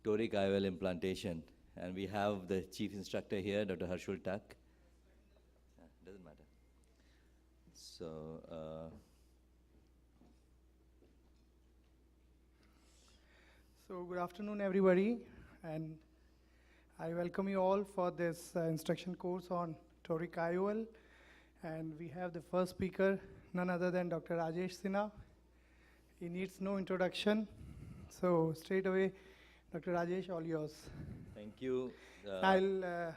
Toric IOL implantation. And we have the chief instructor here, Dr. Harshul Tak. Doesn't matter. So good afternoon, everybody, and I welcome you all for this instruction course on Toric IOL. And we have the first speaker, none other than Dr. Rajesh Sinha. He needs no introduction. So straight away, Dr. Rajesh, all yours. Thank you. I'll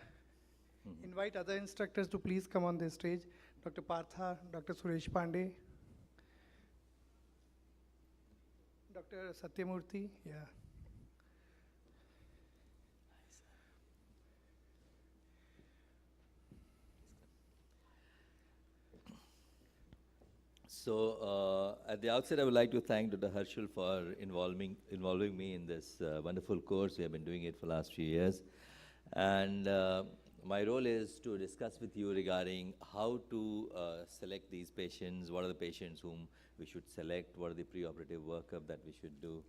invite other instructors to please come on this stage. Dr. Partha, Dr. Suresh Pandey, Dr. Satyamurthy, yeah. So at the outset, I would like to thank Dr. Harshul for involving me in this wonderful course. We have been doing it for the last few years. And my role is to discuss with you regarding how to select these patients, what are the patients whom we should select, what are the preoperative workup that we should do,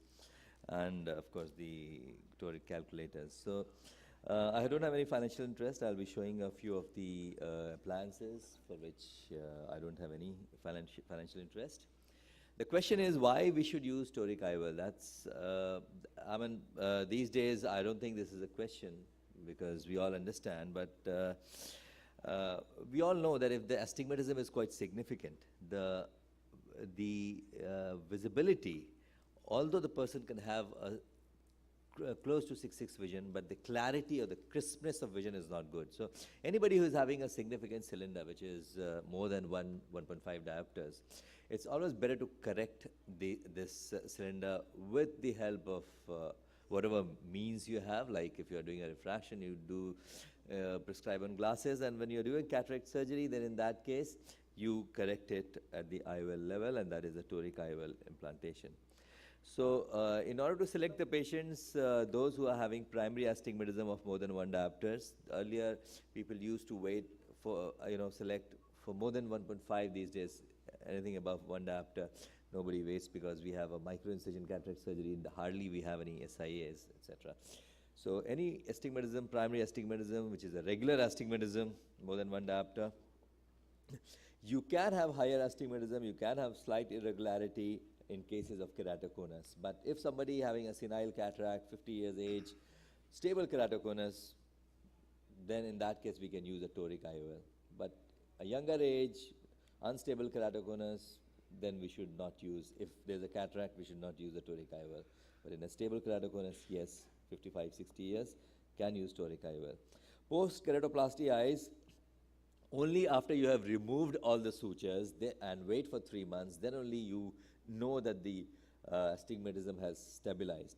and of course the toric calculators. So I don't have any financial interest. I'll be showing a few of the appliances for which I don't have any financial interest. The question is why we should use toric IOL. That's, these days I don't think this is a question because we all understand, but we all know that if the astigmatism is quite significant, the visibility, although the person can have a close to 6/6 vision, but the clarity or the crispness of vision is not good. So anybody who is having a significant cylinder, which is more than 1.5 diopters, it's always better to correct this cylinder with the help of whatever means you have. Like if you're doing a refraction, you do prescribe on glasses, and when you're doing cataract surgery, then in that case, you correct it at the IOL level, and that is a toric IOL implantation. So in order to select the patients, those who are having primary astigmatism of more than 1 diopters, earlier people used to wait for, select for more than 1.5. These days, anything above 1 diopter, nobody waits because we have a micro-incision cataract surgery, and hardly we have any SIAs, etc. So any astigmatism, primary astigmatism, which is a regular astigmatism, more than 1 diopter, you can have higher astigmatism, you can have slight irregularity in cases of keratoconus. But if somebody having a senile cataract, 50 years age, stable keratoconus, then in that case we can use a toric IOL. But a younger age, unstable keratoconus, then we should not use. If there's a cataract, we should not use a toric IOL. But in a stable keratoconus, yes, 55, 60 years, can use toric IOL. Post-keratoplasty eyes, only after you have removed all the sutures and wait for 3 months, then only you know that the astigmatism has stabilized.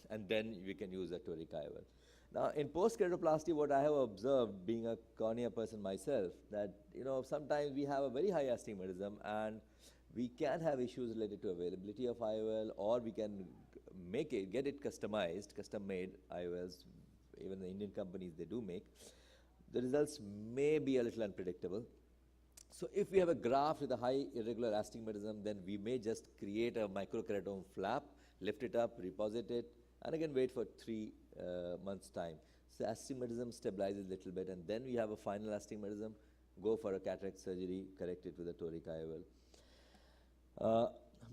And then we can use a toric IOL. Now, in post-keratoplasty, what I have observed, being a cornea person myself, that sometimes we have a very high astigmatism, and we can have issues related to availability of IOL, or we can get it customized, custom-made IOLs. Even the Indian companies, they do make. The results may be a little unpredictable. So if we have a graft with a high irregular astigmatism, then we may just create a microkeratome flap, lift it up, reposit it, and again wait for 3 months' time. So astigmatism stabilizes a little bit, and then we have a final astigmatism, go for a cataract surgery, correct it with a toric IOL.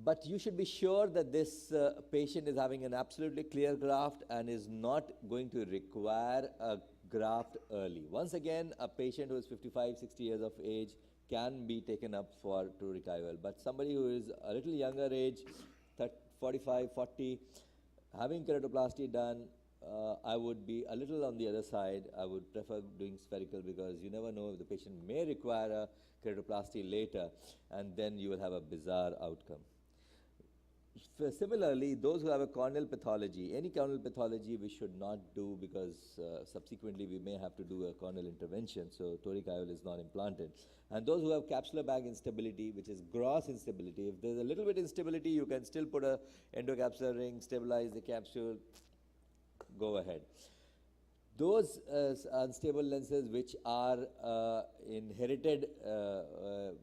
But you should be sure that this patient is having an absolutely clear graft and is not going to require a graft early. Once again, a patient who is 55, 60 years of age can be taken up for toric IOL. But somebody who is a little younger age, 45, 40, having keratoplasty done, I would be a little on the other side. I would prefer doing spherical because you never know if the patient may require a keratoplasty later, and then you will have a bizarre outcome. Similarly, those who have a corneal pathology, any corneal pathology we should not do because subsequently we may have to do a corneal intervention, so toric IOL is not implanted. And those who have capsular bag instability, which is gross instability, if there's a little bit instability, you can still put a endocapsular ring, stabilize the capsule, go ahead. Those unstable lenses which are inherited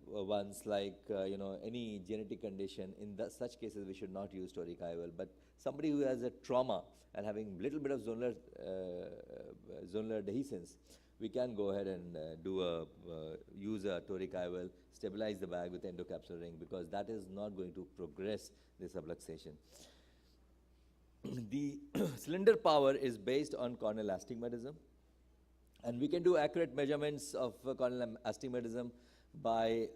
ones, like any genetic condition, in such cases we should not use toric IOL. But somebody who has a trauma and having little bit of zonular dehiscence, we can go ahead and use a toric IOL, stabilize the bag with endocapsular ring, because that is not going to progress the subluxation. The cylinder power is based on corneal astigmatism, and we can do accurate measurements of corneal astigmatism by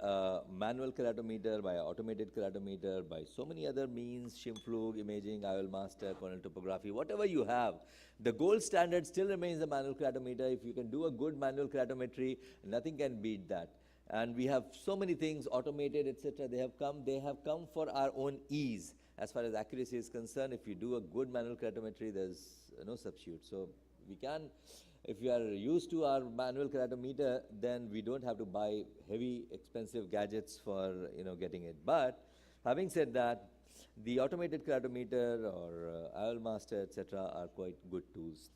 manual keratometer, by automated keratometer, by so many other means, Schimflug, imaging, IOL master, corneal topography, whatever you have. The gold standard still remains the manual keratometer. If you can do a good manual keratometry, nothing can beat that. And we have so many things, automated, etc. They have come for our own ease. As far as accuracy is concerned, if you do a good manual keratometry, there's no substitute. So we can, if you are used to our manual keratometer, then we don't have to buy heavy, expensive gadgets for getting it. But having said that, the automated keratometer or IOL master, etc., are quite good tools.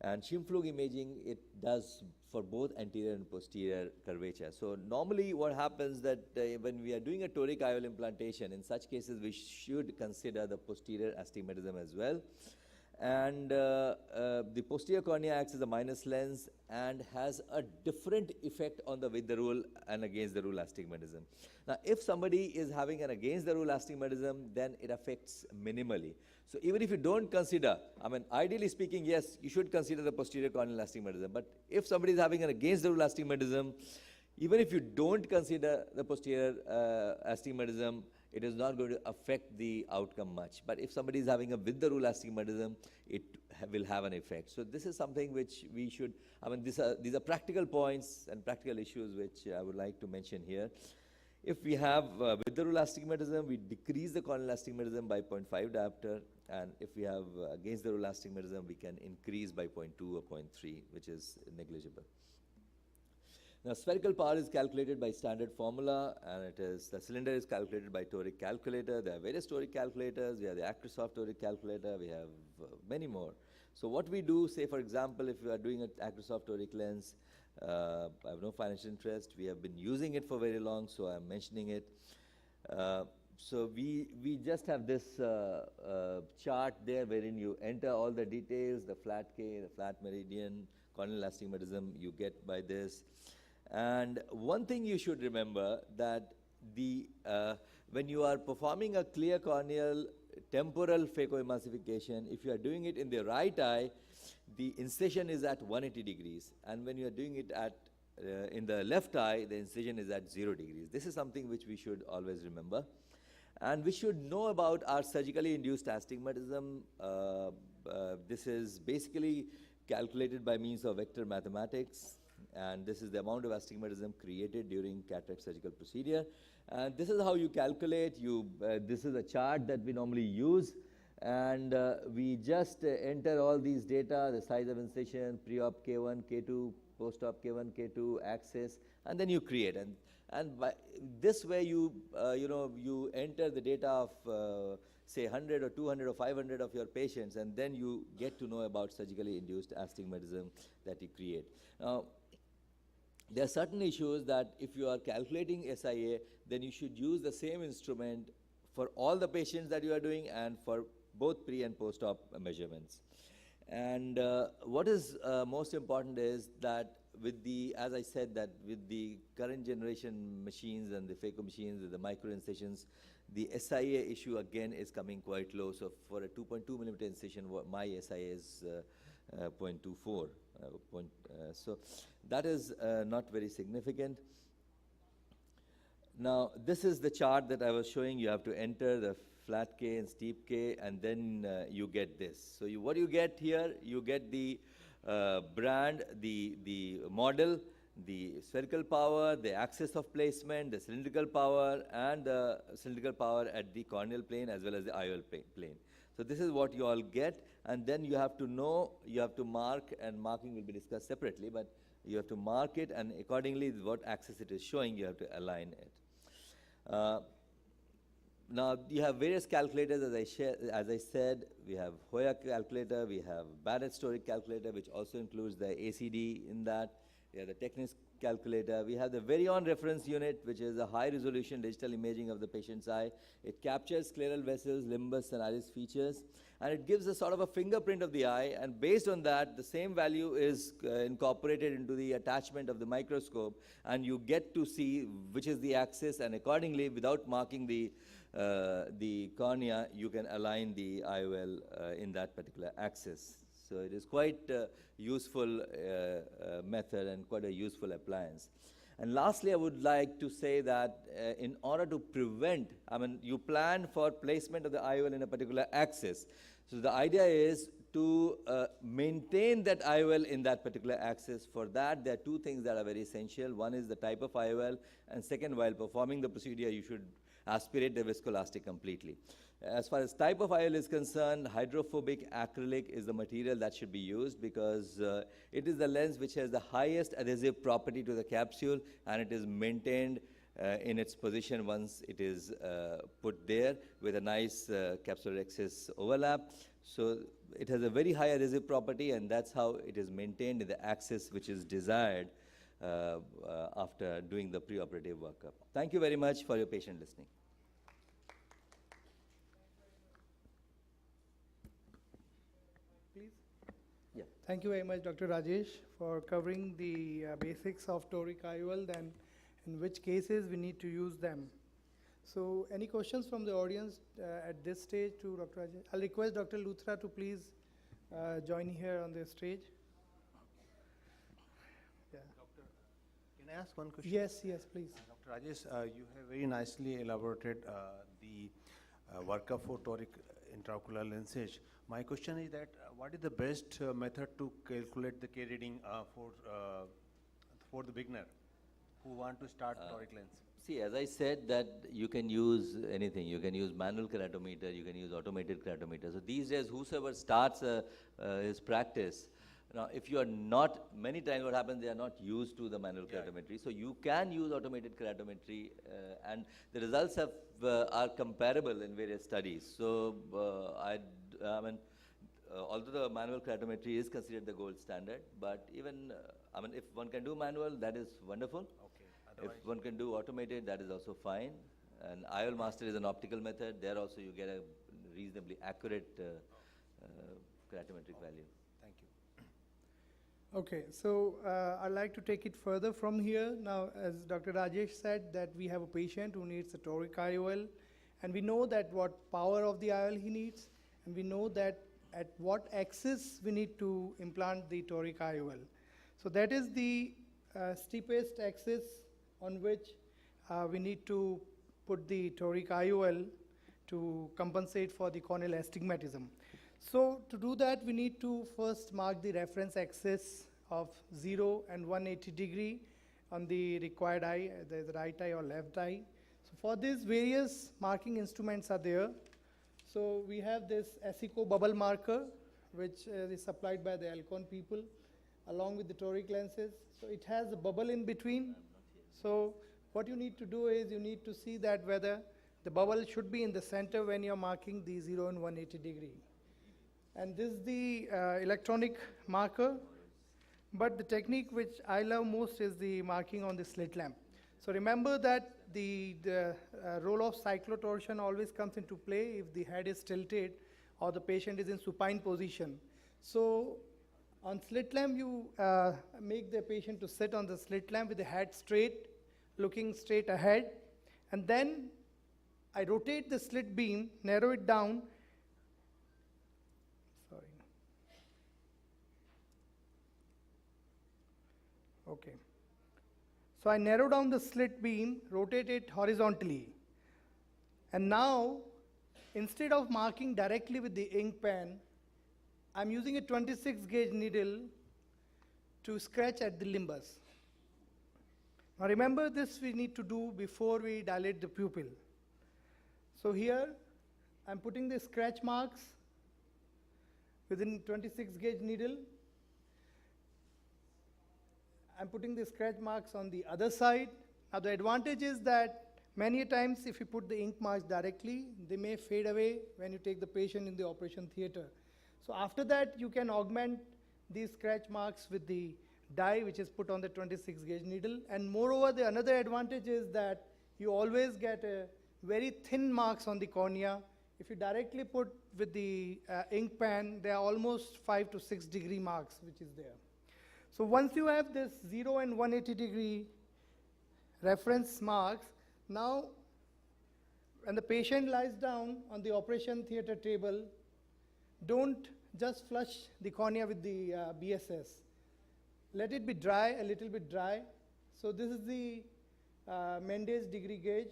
And Schimflug imaging, it does for both anterior and posterior curvature. So normally what happens that when we are doing a toric IOL implantation, in such cases we should consider the posterior astigmatism as well. And the posterior cornea acts as a minus lens and has a different effect on the with the rule and against the rule astigmatism. Now, if somebody is having an against the rule astigmatism, then it affects minimally. So even if you don't consider, I mean, ideally speaking, yes, you should consider the posterior corneal astigmatism. But if somebody is having an against the rule astigmatism, even if you don't consider the posterior astigmatism, it is not going to affect the outcome much. But if somebody is having a with the rule astigmatism, it will have an effect. So this is something which we should, I mean, these are practical points and practical issues which I would like to mention here. If we have with the rule astigmatism, we decrease the corneal astigmatism by 0.5 diopter, and if we have against the rule astigmatism, we can increase by 0.2 or 0.3, which is negligible. Now, spherical power is calculated by standard formula, and the cylinder is calculated by toric calculator. There are various toric calculators. We have the ACRYSOF toric calculator. We have many more. So what we do, say for example, if you are doing an ACRYSOF toric lens, I have no financial interest. We have been using it for very long, so I'm mentioning it. So we just have this chart there wherein you enter all the details, the flat K, the flat meridian, corneal astigmatism you get by this. And one thing you should remember that when you are performing a clear corneal temporal phacoemulsification, if you are doing it in the right eye, the incision is at 180 degrees. And when you are doing it in the left eye, the incision is at 0 degrees. This is something which we should always remember. And we should know about our surgically induced astigmatism. This is basically calculated by means of vector mathematics. And this is the amount of astigmatism created during cataract surgical procedure. And this is how you calculate. This is a chart that we normally use. And we just enter all these data, the size of incision, pre-op K1, K2, post-op K1, K2, axis, and then you create. And by this way, you enter the data of, say, 100 or 200 or 500 of your patients, and then you get to know about surgically induced astigmatism that you create. Now, there are certain issues that if you are calculating SIA, then you should use the same instrument for all the patients that you are doing and for both pre and post-op measurements. And what is most important is that as I said, that with the current generation machines and the phaco machines, with the micro incisions, the SIA issue again is coming quite low. So for a 2.2 millimeter incision, my SIA is 0.24. So that is not very significant. Now, this is the chart that I was showing. You have to enter the flat K and steep K, and then you get this. So what you get here, you get the brand, the model, the spherical power, the axis of placement, the cylindrical power, and the cylindrical power at the corneal plane as well as the IOL plane. So this is what you all get, and then you have to know, you have to mark, and marking will be discussed separately, but you have to mark it, and accordingly what axis it is showing, you have to align it. Now, you have various calculators, as I said. We have Hoya calculator, we have Barrett's Toric calculator, which also includes the ACD in that. We have the Technics calculator. We have the very own reference unit, which is a high-resolution digital imaging of the patient's eye. It captures scleral vessels, limbus, and iris features, and it gives a sort of a fingerprint of the eye, and based on that, the same value is incorporated into the attachment of the microscope, and you get to see which is the axis, and accordingly, without marking the cornea, you can align the IOL in that particular axis. So it is quite a useful method and quite a useful appliance. And lastly, I would like to say that in order to prevent, you plan for placement of the IOL in a particular axis. So the idea is to maintain that IOL in that particular axis. For that, there are two things that are very essential. One is the type of IOL, and second, while performing the procedure, you should aspirate the viscoelastic completely. As far as type of IOL is concerned, hydrophobic acrylic is the material that should be used because it is the lens which has the highest adhesive property to the capsule, and it is maintained in its position once it is put there with a nice capsular axis overlap. So it has a very high adhesive property, and that's how it is maintained in the axis which is desired after doing the preoperative workup. Thank you very much for your patient listening. Please. Thank you very much, Dr. Rajesh, for covering the basics of Toric IOL and in which cases we need to use them. So any questions from the audience at this stage to Dr. Rajesh? I'll request Dr. Luthra to please join here on the stage. Yeah. Doctor, can I ask one question? Yes, please. Dr. Rajesh, you have very nicely elaborated the workup for Toric Intraocular Lenses. My question is that what is the best method to calculate the K reading for the beginner who want to start Toric lens? See, as I said, that you can use anything. You can use manual keratometer, you can use automated keratometer. So these days, whosoever starts his practice, now if you are not, many times what happens, they are not used to the manual keratometry. So you can use automated keratometry, and the results are comparable in various studies. So although the manual keratometry is considered the gold standard, but even, if one can do manual, that is wonderful. If one can do automated, that is also fine. And IOL Master is an optical method. There also you get a reasonably accurate keratometric value. Thank you. Okay, so I'd like to take it further from here. Now, as Dr. Rajesh said, that we have a patient who needs a Toric IOL, and we know that what power of the IOL he needs, and we know that at what axis we need to implant the Toric IOL. So that is the steepest axis on which we need to put the Toric IOL to compensate for the corneal astigmatism. So to do that, we need to first mark the reference axis of 0 and 180 degree on the required eye, the right eye or left eye. So for this, various marking instruments are there. So we have this ACICO bubble marker, which is supplied by the Alcon people, along with the Toric lenses. So it has a bubble in between. So what you need to do is you need to see that whether the bubble should be in the center when you're marking the 0 and 180 degree. And this is the electronic marker, but the technique which I love most is the marking on the slit lamp. So remember that the role of cyclotorsion always comes into play if the head is tilted or the patient is in supine position. So on slit lamp, you make the patient to sit on the slit lamp with the head straight, looking straight ahead, and then I rotate the slit beam, narrow it down. Sorry. Okay. So I narrow down the slit beam, rotate it horizontally. And now, instead of marking directly with the ink pen, I'm using a 26 gauge needle to scratch at the limbus. Now remember, this we need to do before we dilate the pupil. So here, I'm putting the scratch marks within 26 gauge needle. I'm putting the scratch marks on the other side. Now the advantage is that Many a times, if you put the ink marks directly, they may fade away when you take the patient in the operation theater. So after that, you can augment these scratch marks with the dye, which is put on the 26 gauge needle. And moreover, the another advantage is that you always get a very thin marks on the cornea. If you directly put with the ink pen, they are almost 5 to 6 degree marks, which is there. So once you have this 0 and 180 degree reference marks, now when the patient lies down on the operation theater table, don't just flush the cornea with the BSS. Let it be dry, a little bit dry. So this is the Mendes degree gauge.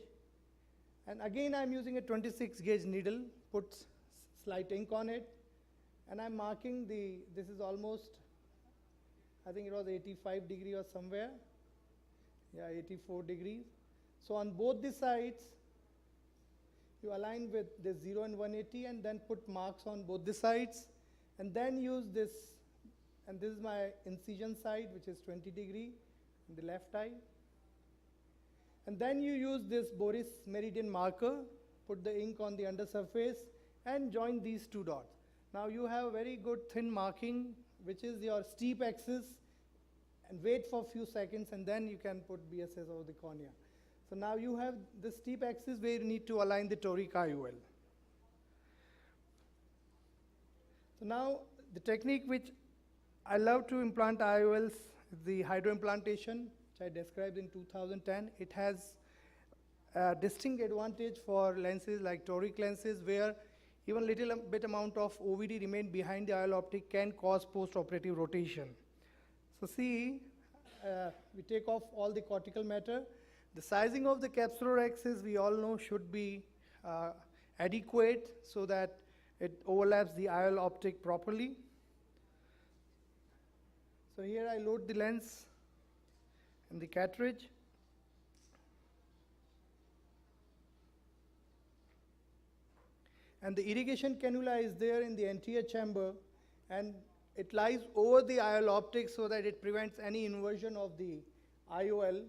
And again, I'm using a 26 gauge needle, put slight ink on it, and I'm marking this is almost, I think it was 85 degree or somewhere. Yeah, 84 degrees. So on both the sides, you align with the 0 and 180 and then put marks on both the sides. And then use this, and this is my incision side, which is 20 degree in the left eye. And then you use this Boris meridian marker, put the ink on the undersurface, and join these two dots. Now you have very good thin marking, which is your steep axis, and wait for a few seconds, and then you can put BSS over the cornea. So now you have the steep axis where you need to align the toric IOL. So now the technique which I love to implant IOLs is the hydroimplantation, which I described in 2010. It has a distinct advantage for lenses like toric lenses, where even little bit amount of OVD remain behind the IOL optic can cause post-operative rotation. So see, we take off all the cortical matter. The sizing of the capsular axis, we all know, should be adequate so that it overlaps the IOL optic properly. So here I load the lens in the cartridge. And the irrigation cannula is there in the anterior chamber, and it lies over the IOL optic so that it prevents any inversion of the IOL.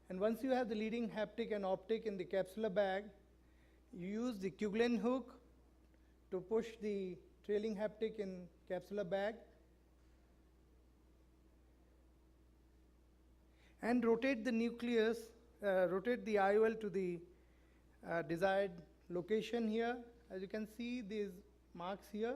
And once you have the leading haptic and optic in the capsular bag, you use the Kuglen hook to push the trailing haptic in capsular bag and rotate the nucleus, rotate the IOL to the desired location here. As you can see, these marks here.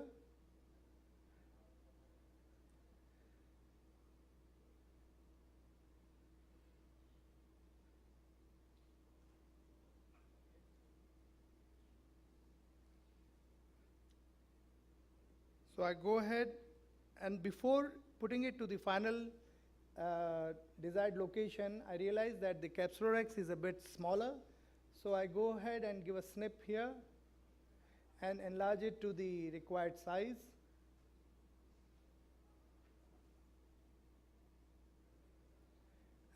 So I go ahead, and before putting it to the final desired location, I realize that the capsular X is a bit smaller. So I go ahead and give a snip here and enlarge it to the required size.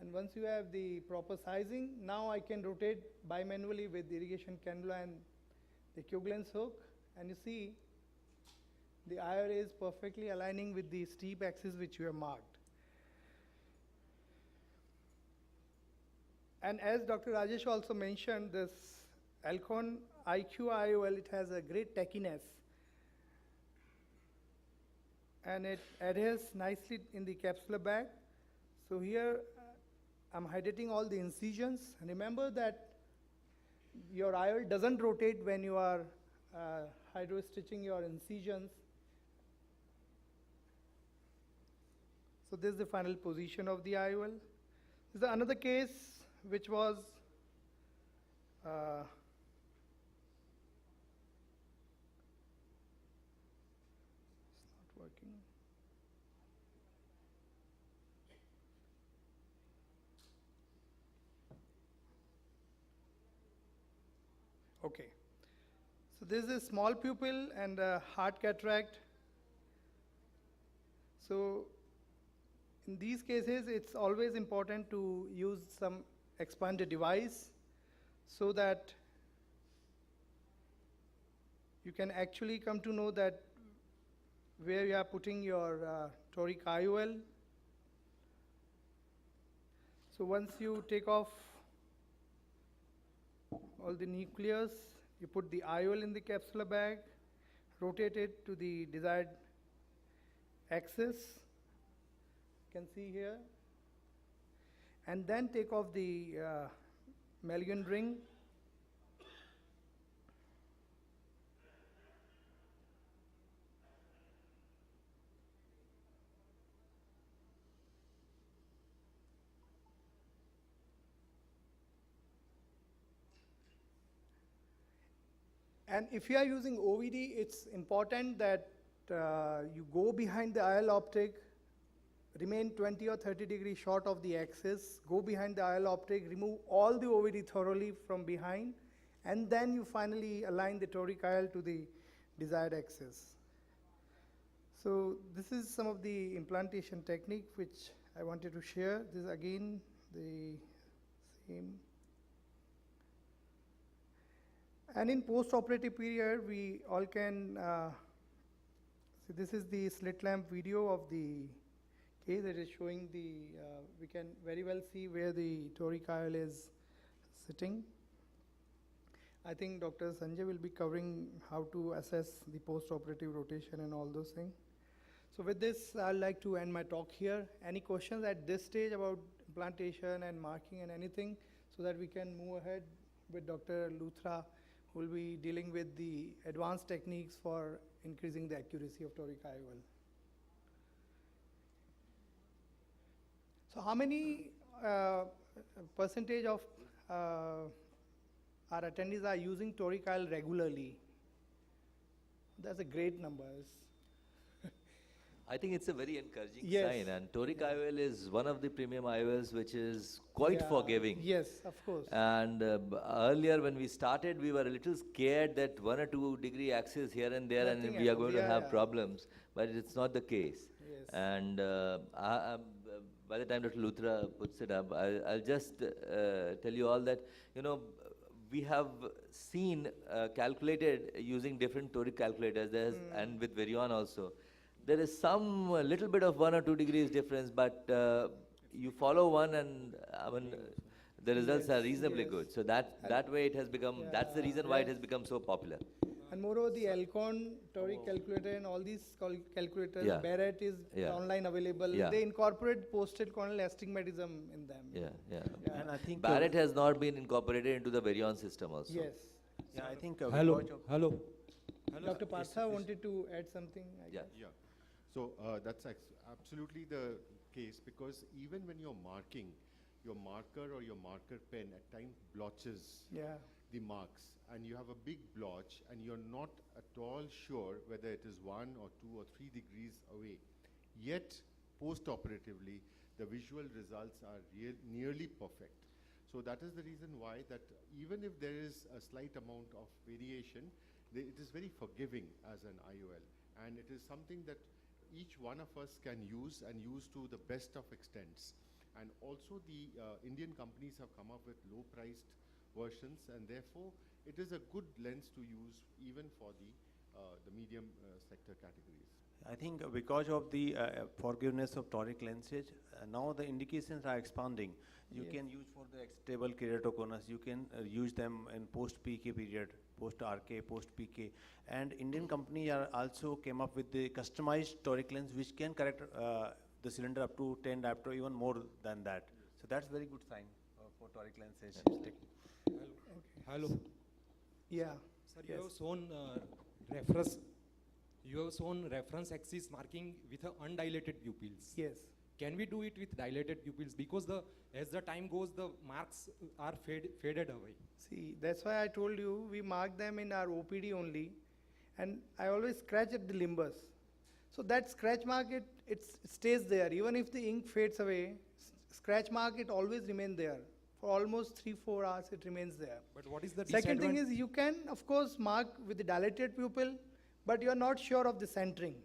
And once you have the proper sizing, now I can rotate bimanually with the irrigation cannula and the Kuglen's hook. And you see, the IOL is perfectly aligning with the steep axis which you have marked. And as Dr. Rajesh also mentioned, this Alcon IQ IOL, it has a great tackiness. And it adheres nicely in the capsular bag. So here, I'm hydrating all the incisions. And remember that your IOL doesn't rotate when you are hydro-stitching your incisions. So this is the final position of the IOL. This is another case which was it's not working. Okay. So this is a small pupil and a hard cataract. So in these cases, it's always important to use some expander device so that you can actually come to know that where you are putting your toric IOL. So once you take off all the nucleus. You put the IOL in the capsular bag, rotate it to the desired axis. You can see here. And then take off the MALYUGIN ring. And if you are using OVD, it's important that you go behind the IOL optic, remain 20 or 30 degrees short of the axis, go behind the IOL optic, remove all the OVD thoroughly from behind, and then you finally align the toric IOL to the desired axis. So this is some of the implantation technique which I wanted to share. This is again the same. And in post-operative period, we all can, so this is the slit lamp video of the case that is showing the, we can very well see where the toric IOL is sitting. I think Dr. Sanjay will be covering how to assess the post-operative rotation and all those things. So with this, I'd like to end my talk here. Any questions at this stage about implantation and marking and anything, so that we can move ahead with Dr. Luthra, who will be dealing with the advanced techniques for increasing the accuracy of toric IOL. So how many percentage of our attendees are using toric IOL regularly? That's a great number. I think it's a very encouraging Yes. sign, and Toric IOL is one of the premium IOLs which is quite forgiving. Yes, of course. And earlier when we started, we were a little scared that 1 or 2 degree axis here and there, Nothing and we are happens. going to have Yeah. problems, but it's not the case. Yes. And by the time Dr. Luthra puts it up, I'll just tell you all that, you know, we have seen calculated using different toric calculators, and with Verion also. There is some little bit of 1 or 2 degrees difference, but you follow one, and I mean, the results are reasonably yes. good. So that way it has become, that's the reason why it has become so popular. And moreover, the Alcon toric calculator and all these calculators, Yeah. Barrett is Yeah. online available. Yeah. They incorporate posted corneal astigmatism in them. Yeah. Yeah. And I think Barrett has not been incorporated into the Verion system also. Yes. yeah, I think Hello. because of- Hello. Dr. Partha wanted to add something. I Yeah. guess. Yeah. So that's absolutely the case, because even when you're marking, your marker or your marker pen at times blotches Yeah. the marks, and you have a big blotch and you're not at all sure whether it is 1 or 2 or 3 degrees away. Yet, post-operatively, the visual results are nearly perfect. So that is the reason why that even if there is a slight amount of variation, it is very forgiving as an IOL. And it is something that each one of us can use, and use to the best of extents. And also the Indian companies have come up with low-priced versions, and therefore it is a good lens to use even for the medium sector categories. I think because of the forgiveness of toric lenses, now the indications are expanding. You Yes. can use for the stable keratoconus, you can use them in post-PK period, post-RK, post-PK. And Indian company are also came up with the customized toric lens which can correct the cylinder up to 10 diopter, even more than that. So that's very good sign for toric lenses. Hello. Yeah. Sir, Yes. you have shown reference. You have shown reference axis marking with undilated pupils. Yes. Can we do it with dilated pupils? Because as the time goes, the marks are faded away. See, that's why I told you we mark them in our OPD only, and I always scratch at the limbus. So that scratch mark, it stays there. Even if the ink fades away, scratch mark, it always remains there. For almost 3-4 hours, it remains there. But what is the Second thing disadvantage? is you can, of course, mark with the dilated pupil, but you are not sure of the centering.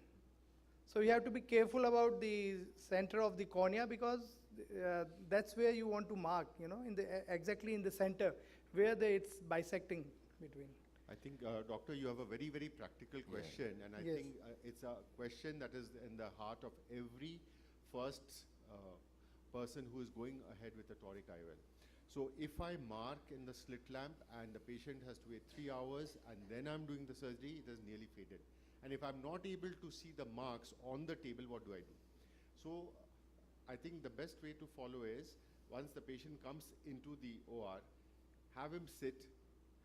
So you have to be careful about the center of the cornea, because that's where you want to mark, you know, exactly in the center, where it's bisecting between. I think, Doctor, you have a very, very practical question, and I Yes. think it's a question that is in the heart of every first person who is going ahead with a toric IOL. So if I mark in the slit lamp and the patient has to wait 3 hours and then I'm doing the surgery, it has nearly faded. And if I'm not able to see the marks on the table, what do I do? So I think the best way to follow is, once the patient comes into the OR, have him sit,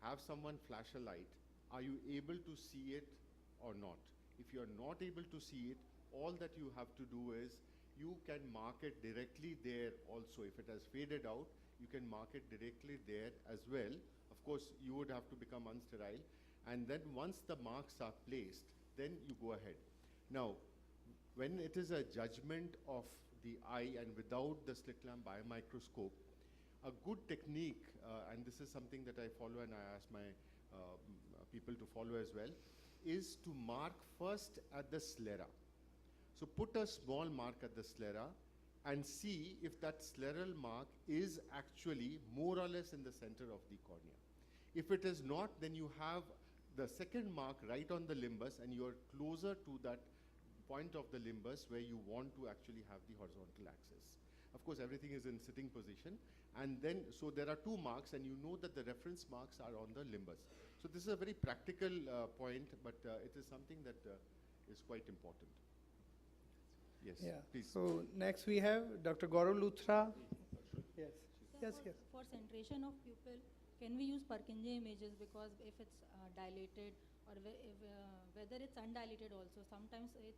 have someone flash a light. Are you able to see it or not? If you're not able to see it, all that you have to do is, you can mark it directly there also. If it has faded out, you can mark it directly there as well. Of course, you would have to become unsterile. And then once the marks are placed, then you go ahead. Now, when it is a judgment of the eye and without the slit lamp biomicroscope, a good technique, and this is something that I follow and I ask my people to follow as well, is to mark first at the sclera. So put a small mark at the sclera and see if that scleral mark is actually more or less in the center of the cornea. If it is not, then you have the second mark right on the limbus and you are closer to that point of the limbus where you want to actually have the horizontal axis. Of course, everything is in sitting position, and then, so there are two marks and you know that the reference marks are on the limbus. So this is a very practical point, but it is something that is quite important. Yes, Yeah. please. So next we have Dr. Gaurav Luthra. Yes. Yes, yes. For centration of pupil, can we use Purkinje images? Because if it's dilated or whether it's undilated also, sometimes it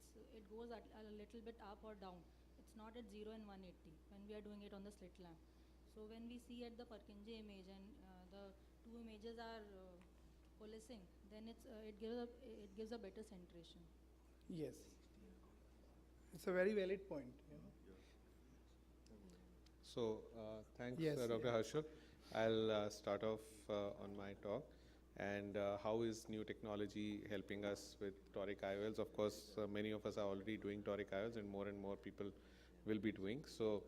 goes a little bit up or down. It's not at 0 and 180 when we are doing it on the slit lamp. So when we see at the Purkinje image and the two images are coalescing, then it gives a better centration. Yes. It's a very valid point. You know. So thanks, Yes, Dr. yeah. Harshal. I'll start off on my talk. And how is new technology helping us with toric IOLs? Of course, many of us are already doing toric IOLs and more people will be doing. So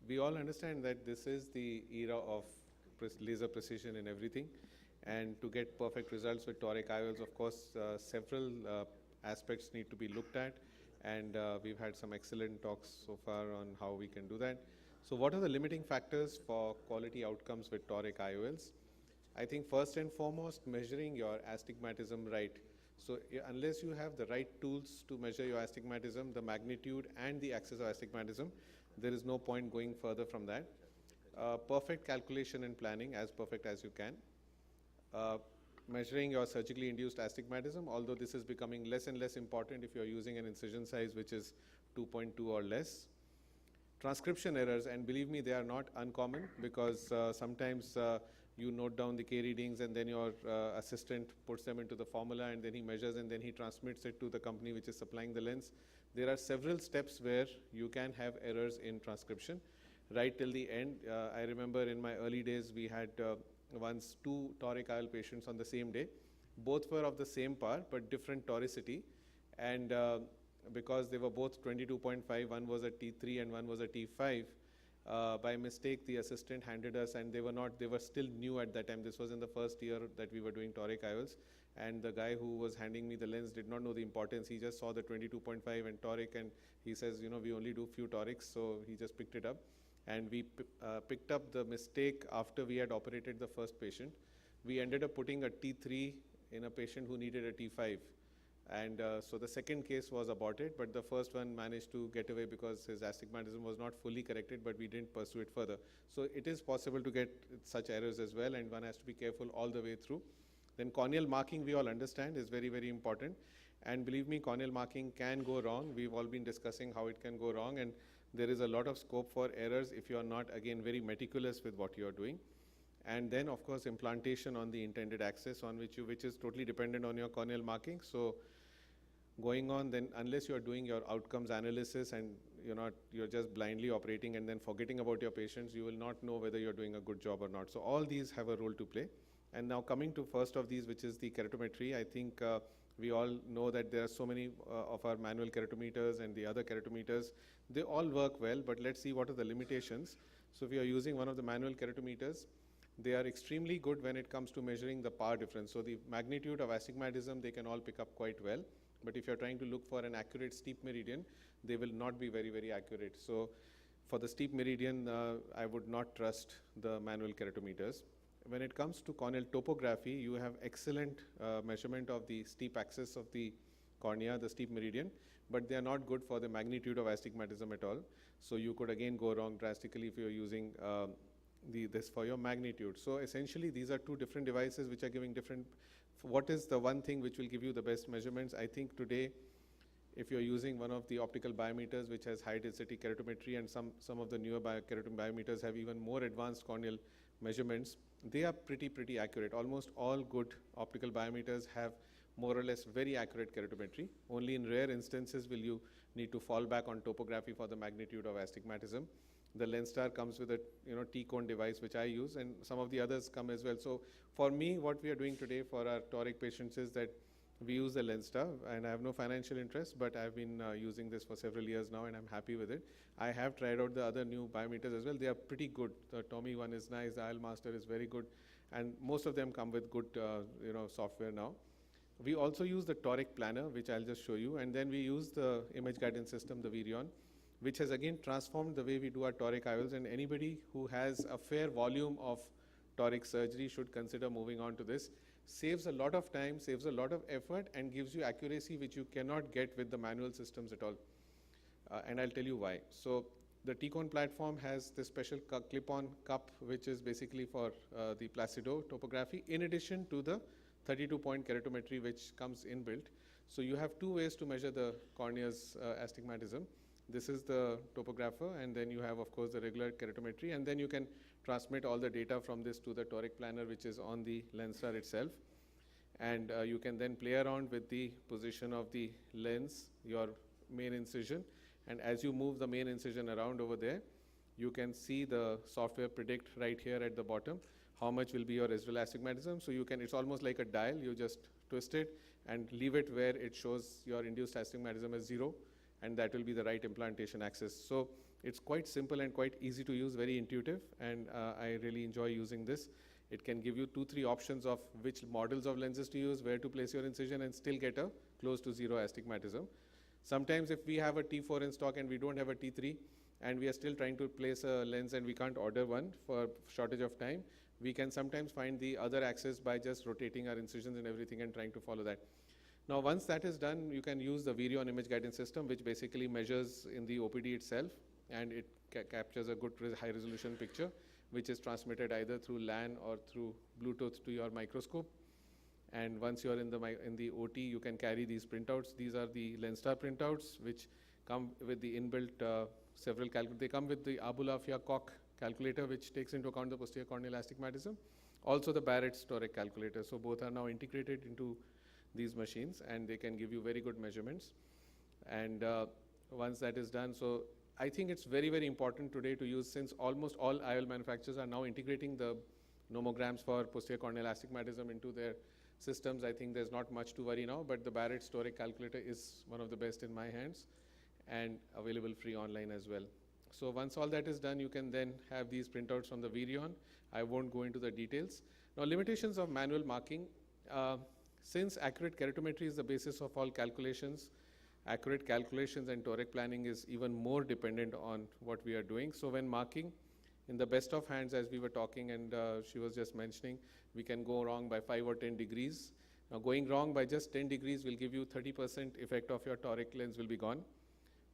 we all understand that this is the era of laser precision in everything. And to get perfect results with toric IOLs, of course, several aspects need to be looked at. And we've had some excellent talks so far on how we can do that. So what are the limiting factors for quality outcomes with toric IOLs? I think first and foremost, measuring your astigmatism right. So unless you have the right tools to measure your astigmatism, the magnitude and the axis of astigmatism, there is no point going further from that. Perfect calculation and planning, as perfect as you can. Measuring your surgically induced astigmatism, although this is becoming less and less important if you're using an incision size which is 2.2 or less. Transcription errors, and believe me, they are not uncommon, because sometimes you note down the K readings and then your assistant puts them into the formula and then he measures and then he transmits it to the company which is supplying the lens. There are several steps where you can have errors in transcription right till the end. I remember in my early days we had once 2 toric IOL patients on the same day. Both were of the same power but different toricity, and because they were both 22.5, one was a T3 and one was a T5, by mistake the assistant handed us, and they were still new at that time. This was in the first year that we were doing toric IOLs, and the guy who was handing me the lens did not know the importance. He just saw the 22.5 and toric, and he says, you know, we only do few torics, so he just picked it up. And we picked up the mistake after we had operated the first patient. We ended up putting a T3 in a patient who needed a T5. And so the second case was aborted, but the first one managed to get away because his astigmatism was not fully corrected, but we didn't pursue it further. So it is possible to get such errors as well, and one has to be careful all the way through. Then corneal marking, we all understand, is very, very important. And believe me, corneal marking can go wrong. We've all been discussing how it can go wrong, and there is a lot of scope for errors if you are not, again, very meticulous with what you are doing. And then, of course, implantation on the intended axis on which is totally dependent on your corneal marking. So going on, then unless you are doing your outcomes analysis and you're just blindly operating and then forgetting about your patients, you will not know whether you're doing a good job or not. So all these have a role to play. And now coming to first of these, which is the keratometry, I think we all know that there are so many of our manual keratometers and the other keratometers. They all work well, but let's see what are the limitations. So if you are using one of the manual keratometers, they are extremely good when it comes to measuring the power difference. So the magnitude of astigmatism, they can all pick up quite well. But if you're trying to look for an accurate steep meridian, they will not be very, very accurate. So For the steep meridian, I would not trust the manual keratometers. When it comes to corneal topography, you have excellent measurement of the steep axis of the cornea, the steep meridian, but they are not good for the magnitude of astigmatism at all. So you could again go wrong drastically if you're using this for your magnitude. So essentially, these are two different devices which are giving different. What is the one thing which will give you the best measurements? I think today, if you're using one of the optical biometers which has high density keratometry, and some of the newer keratin biometers have even more advanced corneal measurements, they are pretty accurate. Almost all good optical biometers have more or less very accurate keratometry. Only in rare instances will you need to fall back on topography for the magnitude of astigmatism. The LensStar comes with a T-cone device which I use, and some of the others come as well. So for me, what we are doing today for our toric patients is that we use the LensStar, and I have no financial interest, but I've been using this for several years now, and I'm happy with it. I have tried out the other new biometers as well. They are pretty good. The Tommy one is nice, the IOL Master is very good, and most of them come with good software now. We also use the Toric Planner, which I'll just show you, and then we use the image guidance system, the Virion, which has again transformed the way we do our toric IOLs, and anybody who has a fair volume of toric surgery should consider moving on to this. Saves a lot of time, saves a lot of effort, and gives you accuracy which you cannot get with the manual systems at all. And I'll tell you why. So the T-cone platform has this special clip-on cup, which is basically for the Placido topography, in addition to the 32-point keratometry which comes inbuilt. So you have two ways to measure the cornea's astigmatism. This is the topographer, and then you have, of course, the regular keratometry, and then you can transmit all the data from this to the Toric Planner, which is on the LensStar itself. And you can then play around with the position of the lens, your main incision, and as you move the main incision around over there, you can see the software predict right here at the bottom how much will be your residual astigmatism. So you can, it's almost like a dial, you just twist it and leave it where it shows your induced astigmatism as 0, and that will be the right implantation axis. So it's quite simple and quite easy to use, very intuitive, and I really enjoy using this. It can give you 2-3 options of which models of lenses to use, where to place your incision, and still get a close to 0 astigmatism. Sometimes if we have a T4 in stock and we don't have a T3, and we are still trying to place a lens and we can't order one for shortage of time, we can sometimes find the other axis by just rotating our incisions and everything and trying to follow that. Now, once that is done, you can use the Virion image guidance system, which basically measures in the OPD itself, and it captures a good high resolution picture, which is transmitted either through LAN or through Bluetooth to your microscope. And once you're in the OT, you can carry these printouts. These are the LensStar printouts, which come with the inbuilt several calculators. They come with the Abulafia-Koch calculator, which takes into account the posterior corneal astigmatism. Also the Barrett's toric calculator. So both are now integrated into these machines, and they can give you very good measurements. And once that is done, so I think it's very, very important today to use, since almost all IOL manufacturers are now integrating the nomograms for posterior corneal astigmatism into their systems. I think there's not much to worry now, but the Barrett's toric calculator is one of the best in my hands, and available free online as well. So once all that is done, you can then have these printouts from the Virion. I won't go into the details. Now, limitations of manual marking. Since accurate keratometry is the basis of all calculations, accurate calculations and toric planning is even more dependent on what we are doing. So when marking, in the best of hands, as we were talking and she was just mentioning, we can go wrong by 5 or 10 degrees. Now, going wrong by just 10 degrees will give you 30% effect of your toric lens will be gone.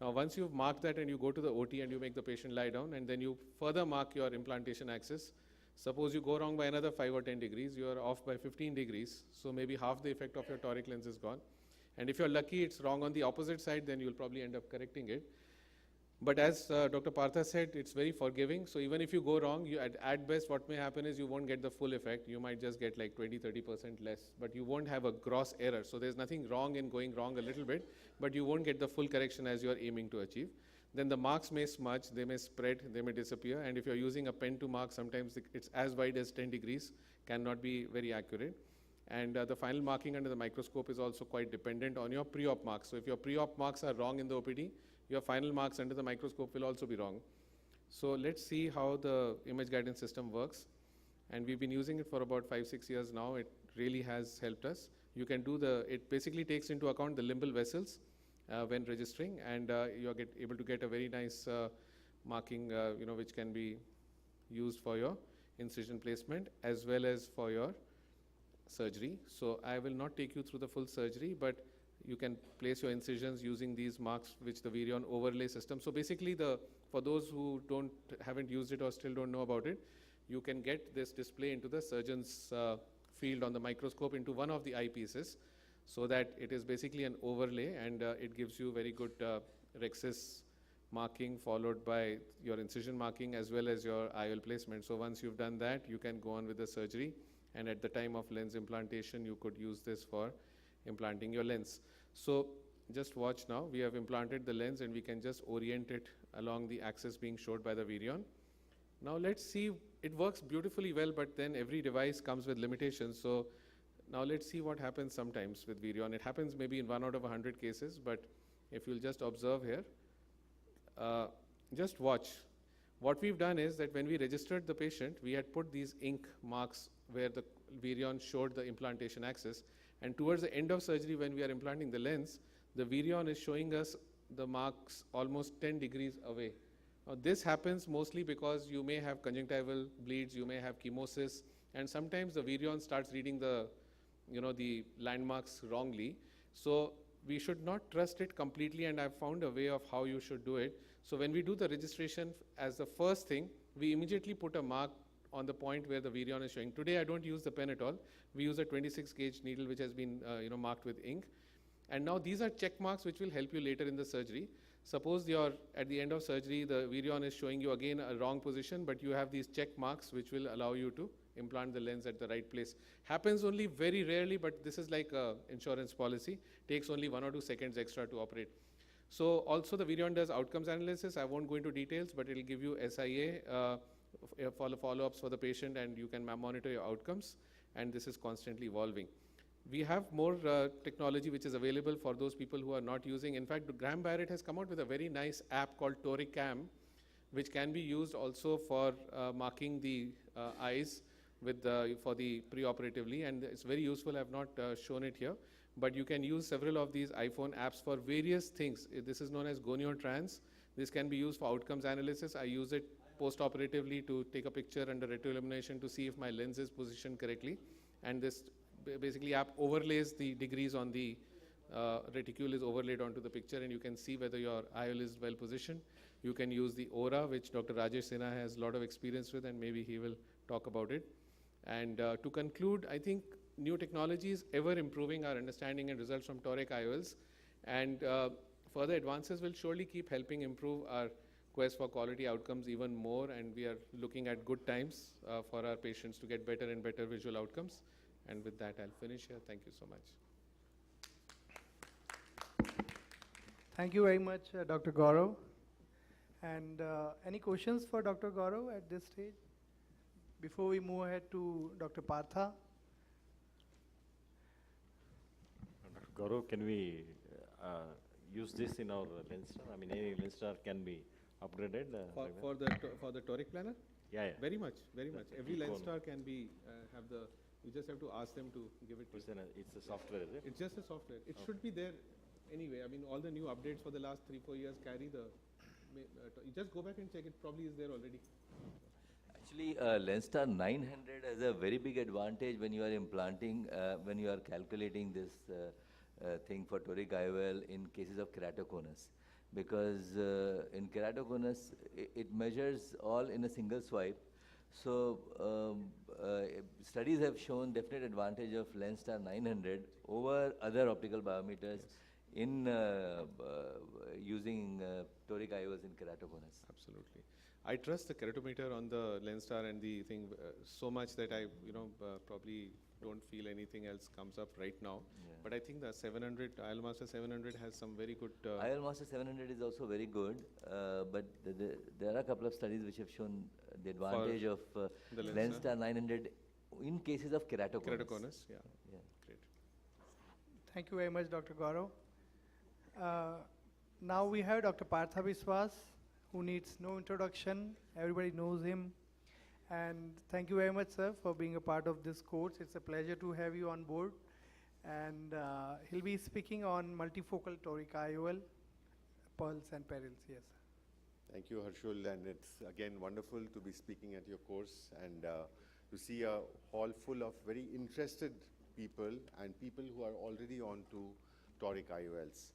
Now, once you've marked that and you go to the OT and you make the patient lie down, and then you further mark your implantation axis, suppose you go wrong by another 5 or 10 degrees, you are off by 15 degrees, so maybe half the effect of your toric lens is gone. And if you're lucky it's wrong on the opposite side, then you'll probably end up correcting it. But as Dr. Partha said, it's very forgiving, so even if you go wrong, you at best what may happen is you won't get the full effect, you might just get like 20-30% less, but you won't have a gross error. So there's nothing wrong in going wrong a little bit, but you won't get the full correction as you're aiming to achieve. Then the marks may smudge, they may spread, they may disappear, and if you're using a pen to mark, sometimes it's as wide as 10 degrees, cannot be very accurate. And the final marking under the microscope is also quite dependent on your pre-op marks. So if your pre-op marks are wrong in the OPD, your final marks under the microscope will also be wrong. So let's see how the image guidance system works. And we've been using it for about 5-6 years now. It really has helped us. You can do it basically takes into account the limbal vessels when registering, and you're able to get a very nice marking, which can be used for your incision placement as well as for your surgery. So I will not take you through the full surgery, but you can place your incisions using these marks, which the Virion overlay system. So basically, for those who haven't used it or still don't know about it, you can get this display into the surgeon's field on the microscope into one of the eyepieces, so that it is basically an overlay, and it gives you very good rhexis marking followed by your incision marking as well as your IOL placement. So once you've done that, you can go on with the surgery, and at the time of lens implantation, you could use this for implanting your lens. So just watch now. We have implanted the lens, and we can just orient it along the axis being showed by the Virion. Now let's see, it works beautifully well, but then every device comes with limitations. So now let's see what happens sometimes with Virion. It happens maybe in 1 out of 100 cases, but if you'll just observe here, just watch. What we've done is that when we registered the patient, we had put these ink marks where the Virion showed the implantation axis, and towards the end of surgery, when we are implanting the lens, the Virion is showing us the marks almost 10 degrees away. Now, this happens mostly because you may have conjunctival bleeds, you may have chemosis, and sometimes the Virion starts reading the landmarks wrongly. So we should not trust it completely, and I've found a way of how you should do it. So when we do the registration, as the first thing, we immediately put a mark on the point where the Virion is showing. Today, I don't use the pen at all. We use a 26 gauge needle, which has been marked with ink. And now these are check marks which will help you later in the surgery. Suppose at the end of surgery, the Virion is showing you again a wrong position, but you have these check marks which will allow you to implant the lens at the right place. Happens only very rarely, but this is like an insurance policy. Takes only 1 or 2 seconds extra to operate. So also the Virion does outcomes analysis. I won't go into details, but it will give you SIA follow-ups for the patient, and you can monitor your outcomes, and this is constantly evolving. We have more technology which is available for those people who are not using. In fact, Graham Barrett has come out with a very nice app called Toric Cam, which can be used also for marking the eyes for the preoperatively, and it's very useful. I've not shown it here, but you can use several of these iPhone apps for various things. This is known as goniotrans. This can be used for outcomes analysis. I use it post-operatively to take a picture under retroillumination to see if my lens is positioned correctly, and this basically app overlays the degrees on the reticule is overlaid onto the picture, and you can see whether your IOL is well positioned. You can use the Aura, which Dr. Rajesh Sinha has a lot of experience with, and maybe he will talk about it. And to conclude, I think new technology is ever improving our understanding and results from toric IOLs, and further advances will surely keep helping improve our quest for quality outcomes even more, and we are looking at good times for our patients to get better and better visual outcomes. And with that, I'll finish here. Thank you so much. Thank you very much, Dr. Gaurav. And any questions for Dr. Gaurav at this stage? Before we move ahead to Dr. Partha. Dr. Gaurav, can we use this in our lens star? I mean, any lens star can be upgraded? For the toric planner? Yeah. Very much, very much. Every lens icon. star can be, you just have to ask them to give it to you. It's a software, is it? It's just a software. It should be there anyway. I mean, all the new updates for the last 3-4 years carry the, you just go back and check, it probably is there already. Actually, Lenstar 900 has a very big advantage when you are implanting, when you are calculating this thing for toric IOL in cases of keratoconus. Because in keratoconus, it measures all in a single swipe. So studies have shown definite advantage of Lenstar 900 over other optical biometers in using toric IOLs in keratoconus. Absolutely. I trust the keratometer on the lens star and the thing so much that I, probably don't feel anything else comes up right now. Yeah. But I think the 700, IOL Master 700 has some very good... IOL Master 700 is also very good, but there are a couple of studies which have shown the advantage of the Lenstar 900 in cases of keratoconus. Keratoconus, yeah. Great. Thank you very much, Dr. Gaurav. Now we have Dr. Partha Biswas, who needs no introduction. Everybody knows him. And thank you very much, sir, for being a part of this course. It's a pleasure to have you on board. And he'll be speaking on multifocal toric IOL, pearls and perils. Yes, sir. Thank you, Harshul, and it's again wonderful to be speaking at your course and to see a hall full of very interested people and people who are already on to Toric IOLs.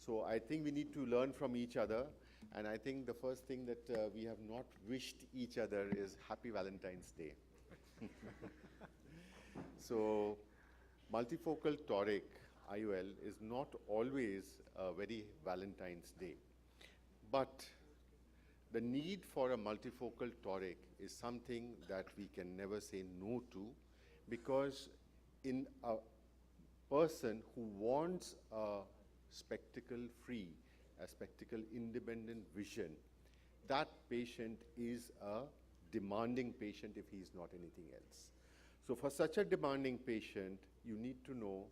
So I think we need to learn from each other, and I think the first thing that we have not wished each other is Happy Valentine's Day. So multifocal Toric IOL is not always a very Valentine's Day, but the need for a multifocal toric is something that we can never say no to, because in a person who wants a spectacle-free, a spectacle-independent vision, that patient is a demanding patient if he is not anything else. So for such a demanding patient, you need to know,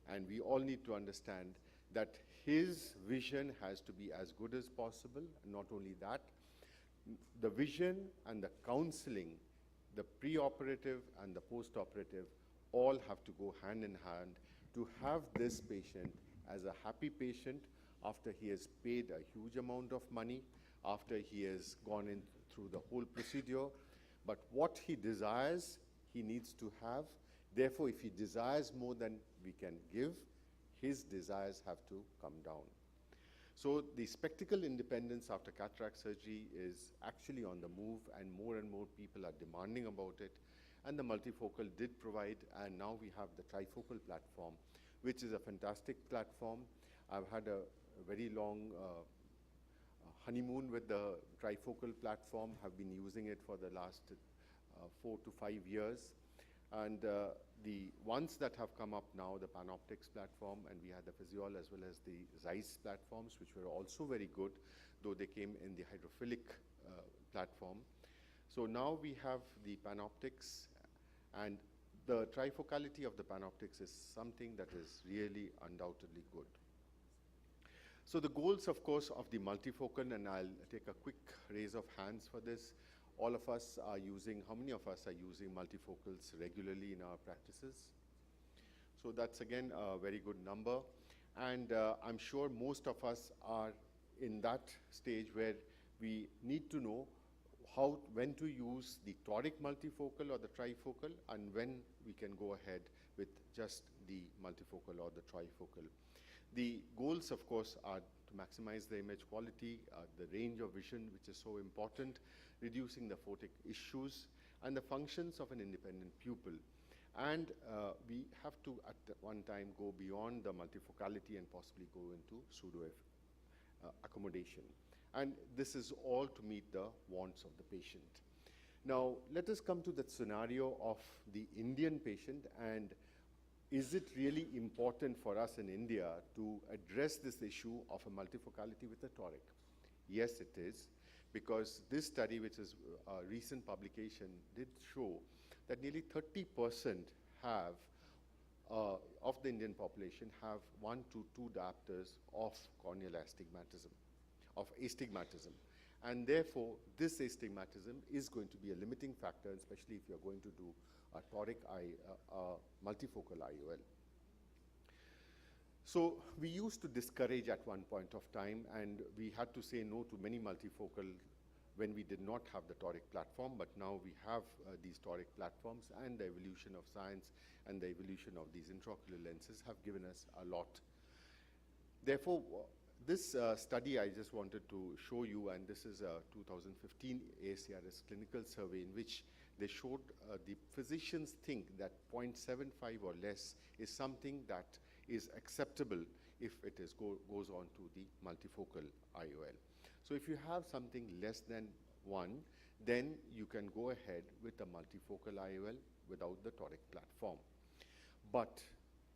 and we all need to understand, that his vision has to be as good as possible. Not only that, the vision and the counseling, the pre-operative and the post-operative, all have to go hand in hand to have this patient as a happy patient after he has paid a huge amount of money, after he has gone in through the whole procedure. But what he desires, he needs to have. Therefore, if he desires more than we can give, his desires have to come down. So the spectacle independence after cataract surgery is actually on the move, and more people are demanding about it. And the multifocal did provide, and now we have the trifocal platform, which is a fantastic platform. I've had a very long honeymoon with the trifocal platform, have been using it for the last 4 to 5 years. And the ones that have come up now, the PanOptix platform, and we had the Physiol as well as the Zeiss platforms, which were also very good, though they came in the hydrophilic platform. So now we have the PanOptix, and the trifocality of the PanOptix is something that is really undoubtedly good. So the goals, of course, of the multifocal, and I'll take a quick raise of hands for this. All of us are using, how many of us are using multifocals regularly in our practices? So that's again a very good number. And I'm sure most of us are in that stage where we need to know when to use the toric multifocal or the trifocal, and when we can go ahead with just the multifocal or the trifocal. The goals, of course, are to maximize the image quality, the range of vision, which is so important, reducing the photic issues, and the functions of an independent pupil. And we have to, at one time, go beyond the multifocality and possibly go into pseudo accommodation. And this is all to meet the wants of the patient. Now, let us come to the scenario of the Indian patient, and is it really important for us in India to address this issue of a multifocality with a toric? Yes, it is, because this study, which is a recent publication, did show that nearly 30% have, of the Indian population, have 1 to 2 diopters of corneal astigmatism, of astigmatism. And therefore, this astigmatism is going to be a limiting factor, especially if you're going to do a toric multifocal IOL. So we used to discourage at one point of time, and we had to say no to many multifocal when we did not have the toric platform, but now we have these toric platforms, and the evolution of science and the evolution of these intraocular lenses have given us a lot. Therefore, this study I just wanted to show you, and this is a 2015 ACRS clinical survey in which they showed the physicians think that 0.75 or less is something that is acceptable if it is goes on to the multifocal IOL. So if you have something less than 1, then you can go ahead with a multifocal IOL without the toric platform. But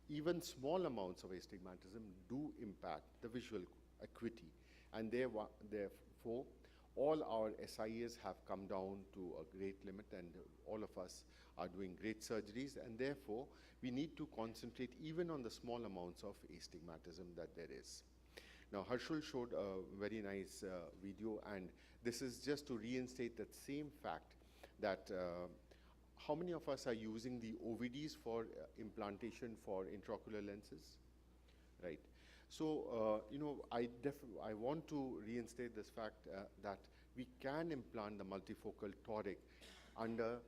even small amounts of astigmatism do impact the visual acuity, and therefore all our SIAs have come down to a great limit, and all of us are doing great surgeries, and therefore we need to concentrate even on the small amounts of astigmatism that there is. Now, Harshul showed a very nice video, and this is just to reinstate that same fact that how many of us are using the OVDs for implantation for intraocular lenses? Right. So, I want to reinstate this fact that we can implant the multifocal toric under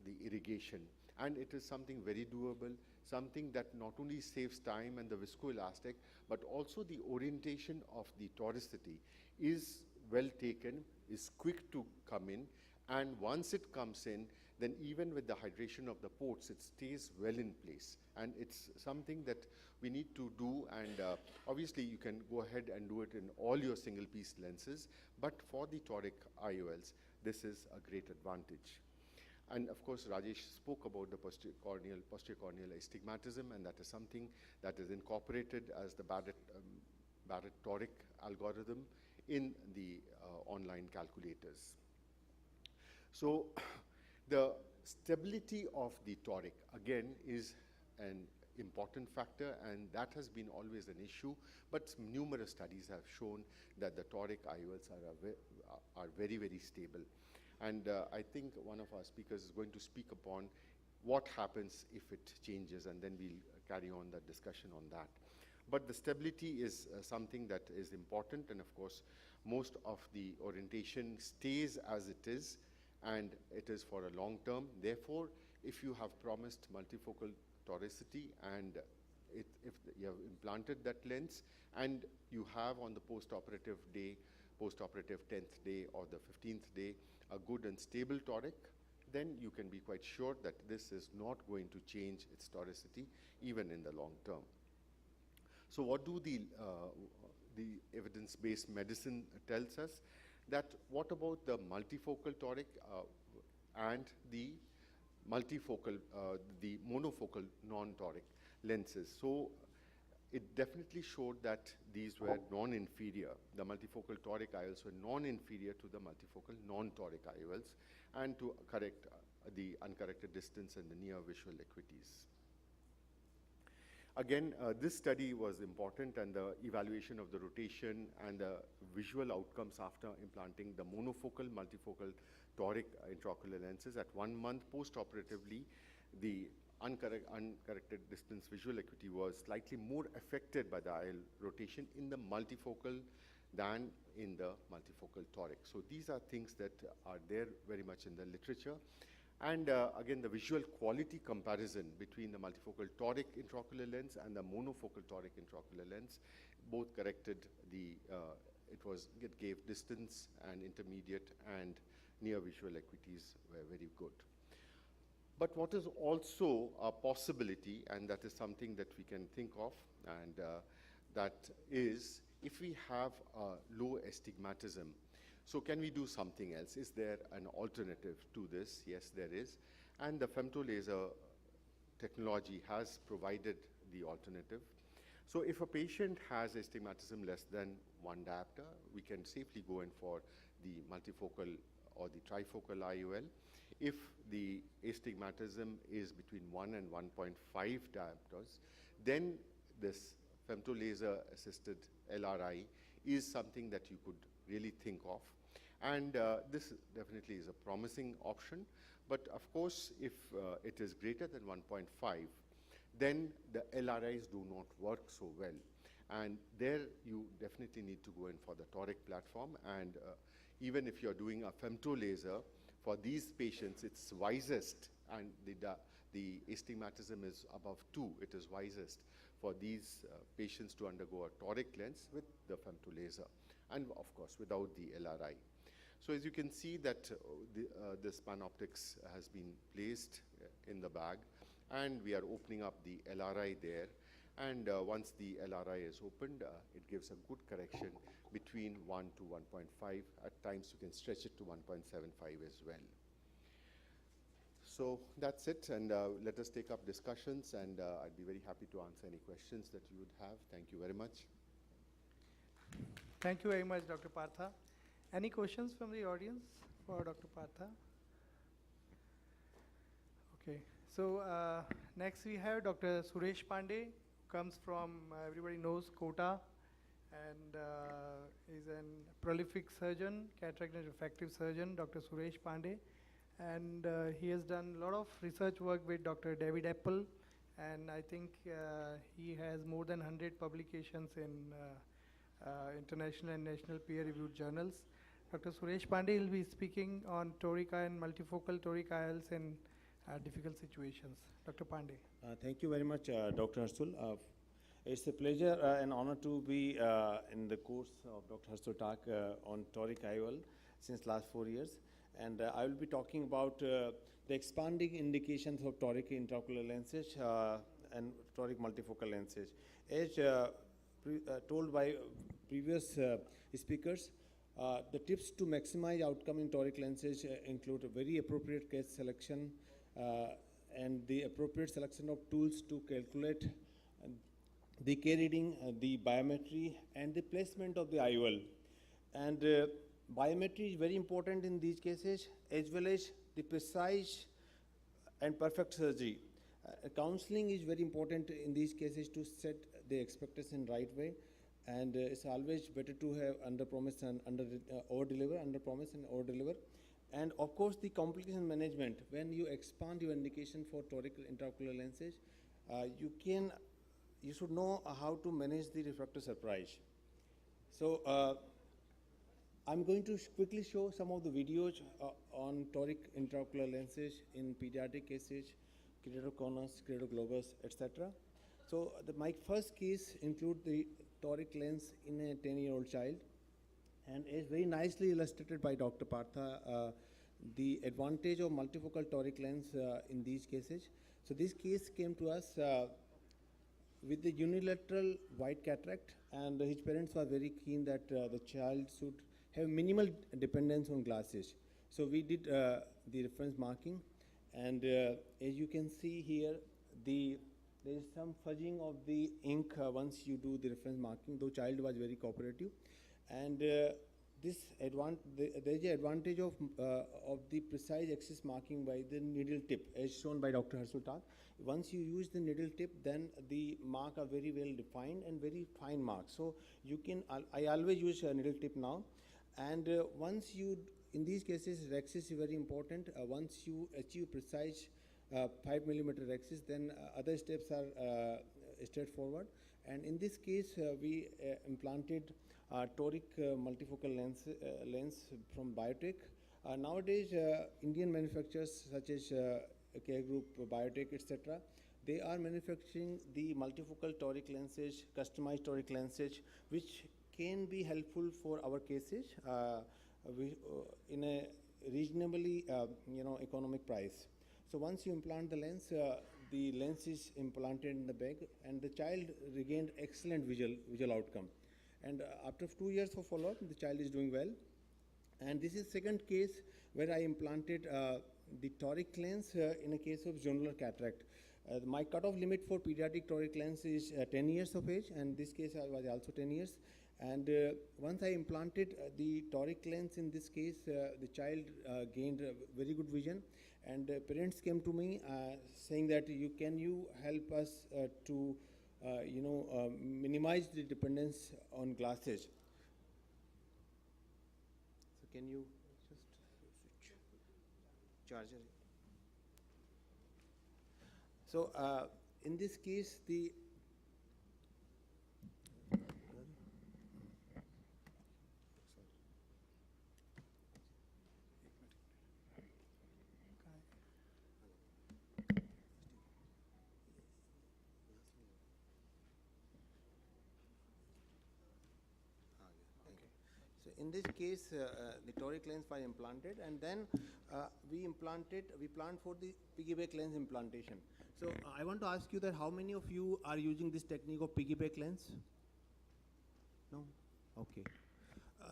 the irrigation, and it is something very doable, something that not only saves time and the viscoelastic, but also the orientation of the toricity is well taken, is quick to come in, and once it comes in, then even with the hydration of the ports, it stays well in place. And it's something that we need to do, and obviously you can go ahead and do it in all your single piece lenses, but for the toric IOLs, this is a great advantage. And of course, Rajesh spoke about the posterior corneal astigmatism, and that is something that is incorporated as the Barrett toric algorithm in the online calculators. So the stability of the toric, again, is an important factor, and that has been always an issue, but numerous studies have shown that the toric IOLs are very, very stable. And I think one of our speakers is going to speak upon what happens if it changes, and then we'll carry on the discussion on that. But the stability is something that is important, and of course, most of the orientation stays as it is, and it is for a long term. Therefore, if you have promised multifocal toricity, and if you have implanted that lens, and you have on the post-operative day, post-operative 10th day or the 15th day, a good and stable toric, then you can be quite sure that this is not going to change its toricity even in the long term. So what do the evidence-based medicine tells us? That what about the multifocal toric and the multifocal, the monofocal non-toric lenses? So it definitely showed that these were non-inferior. The multifocal toric IOLs were non-inferior to the multifocal non-toric IOLs, and to correct the uncorrected distance and the near visual acuities. Again, this study was important, and the evaluation of the rotation and the visual outcomes after implanting the monofocal, multifocal toric intraocular lenses at 1 month post-operatively, the uncorrected distance visual acuity was slightly more affected by the IOL rotation in the multifocal than in the multifocal toric. So these are things that are there very much in the literature. And again, the visual quality comparison between the multifocal toric intraocular lens and the monofocal toric intraocular lens, both corrected the, it gave distance and intermediate and near visual acuities were very good. But what is also a possibility, and that is something that we can think of, and that is if we have a low astigmatism, so can we do something else? Is there an alternative to this? Yes, there is. And the femto laser technology has provided the alternative. So if a patient has astigmatism less than 1 diopter, we can safely go in for the multifocal or the trifocal IOL. If the astigmatism is between 1 and 1.5 diopters, then this femto laser assisted LRI is something that you could really think of. And this definitely is a promising option. But of course, if it is greater than 1.5, then the LRIs do not work so well. And there you definitely need to go in for the toric platform. And even if you're doing a femto laser, for these patients, it's wisest, and the astigmatism is above 2, it is wisest for these patients to undergo a toric lens with the femto laser, and of course without the LRI. So as you can see that this PanOptix has been placed in the bag, and we are opening up the LRI there. And once the LRI is opened, it gives a good correction between 1 to 1.5. At times you can stretch it to 1.75 as well. So that's it, and let us take up discussions, and I'd be very happy to answer any questions that you would have. Thank you very much. Thank you very much, Dr. Partha. Any questions from the audience for Dr. Partha? Okay, so next we have Dr. Suresh Pandey, comes from, everybody knows, Kota, and is a prolific surgeon, cataract and refractive surgeon, Dr. Suresh Pandey. And he has done a lot of research work with Dr. David Apple and I think he has more than 100 publications in international and national peer-reviewed journals. Dr. Suresh Pandey will be speaking on toric and multifocal toric IOLs in difficult situations. Dr. Pandey. Thank you very much, Dr. Harsul. It's a pleasure and honor to be in the course of Dr. Harsul talk on toric IOL since last 4 years. And I will be talking about the expanding indications of toric intraocular lenses and toric multifocal lenses. As told by previous speakers, the tips to maximize outcome in toric lenses include a very appropriate case selection and the appropriate selection of tools to calculate the K reading, the biometry, and the placement of the IOL. And biometry is very important in these cases, as well as the precise and perfect surgery. Counseling is very important in these cases to set the expectation right way, and it's always better to have under promise and over deliver, under promise and over deliver. And of course, the complication management. When you expand your indication for toric intraocular lenses, you should know how to manage the refractive surprise. So I'm going to quickly show some of the videos on toric intraocular lenses in pediatric cases, keratoconus, keratoglobus, etc. So my first case include the toric lens in a 10-year-old child, and is very nicely illustrated by Dr. Partha, the advantage of multifocal toric lens in these cases. So this case came to us with the unilateral white cataract, and his parents were very keen that the child should have minimal dependence on glasses. So we did the reference marking, and as you can see here, there is some fudging of the ink once you do the reference marking, though child was very cooperative. And there is an advantage of the precise axis marking by the needle tip, as shown by Dr. Harsul talk. Once you use the needle tip, then the mark are very well defined and very fine marks. So you can, I always use a needle tip now. And once you, in these cases, axis is very important. Once you achieve precise 5 millimeter axis, then other steps are straightforward. And in this case, we implanted toric multifocal lens from Biotech. Nowadays, Indian manufacturers such as Care Group, Biotech, etc., they are manufacturing the multifocal toric lenses, customized toric lenses, which can be helpful for our cases in a reasonably economic price. So once you implant the lens is implanted in the bag, and the child regained excellent visual outcome. And after 2 years of follow-up, the child is doing well. And this is second case where I implanted the toric lens in a case of zonular cataract. My cutoff limit for pediatric toric lens is 10 years of age, and this case was also 10 years. And once I implanted the toric lens in this case, the child gained very good vision. And parents came to me saying that can you help us to minimize the dependence on glasses. So can you just switch charger? So in this case, the in this case, the toric lens was implanted, and then we planned for the piggyback lens implantation. So I want to ask you that how many of you are using this technique of piggyback lens? No? Okay.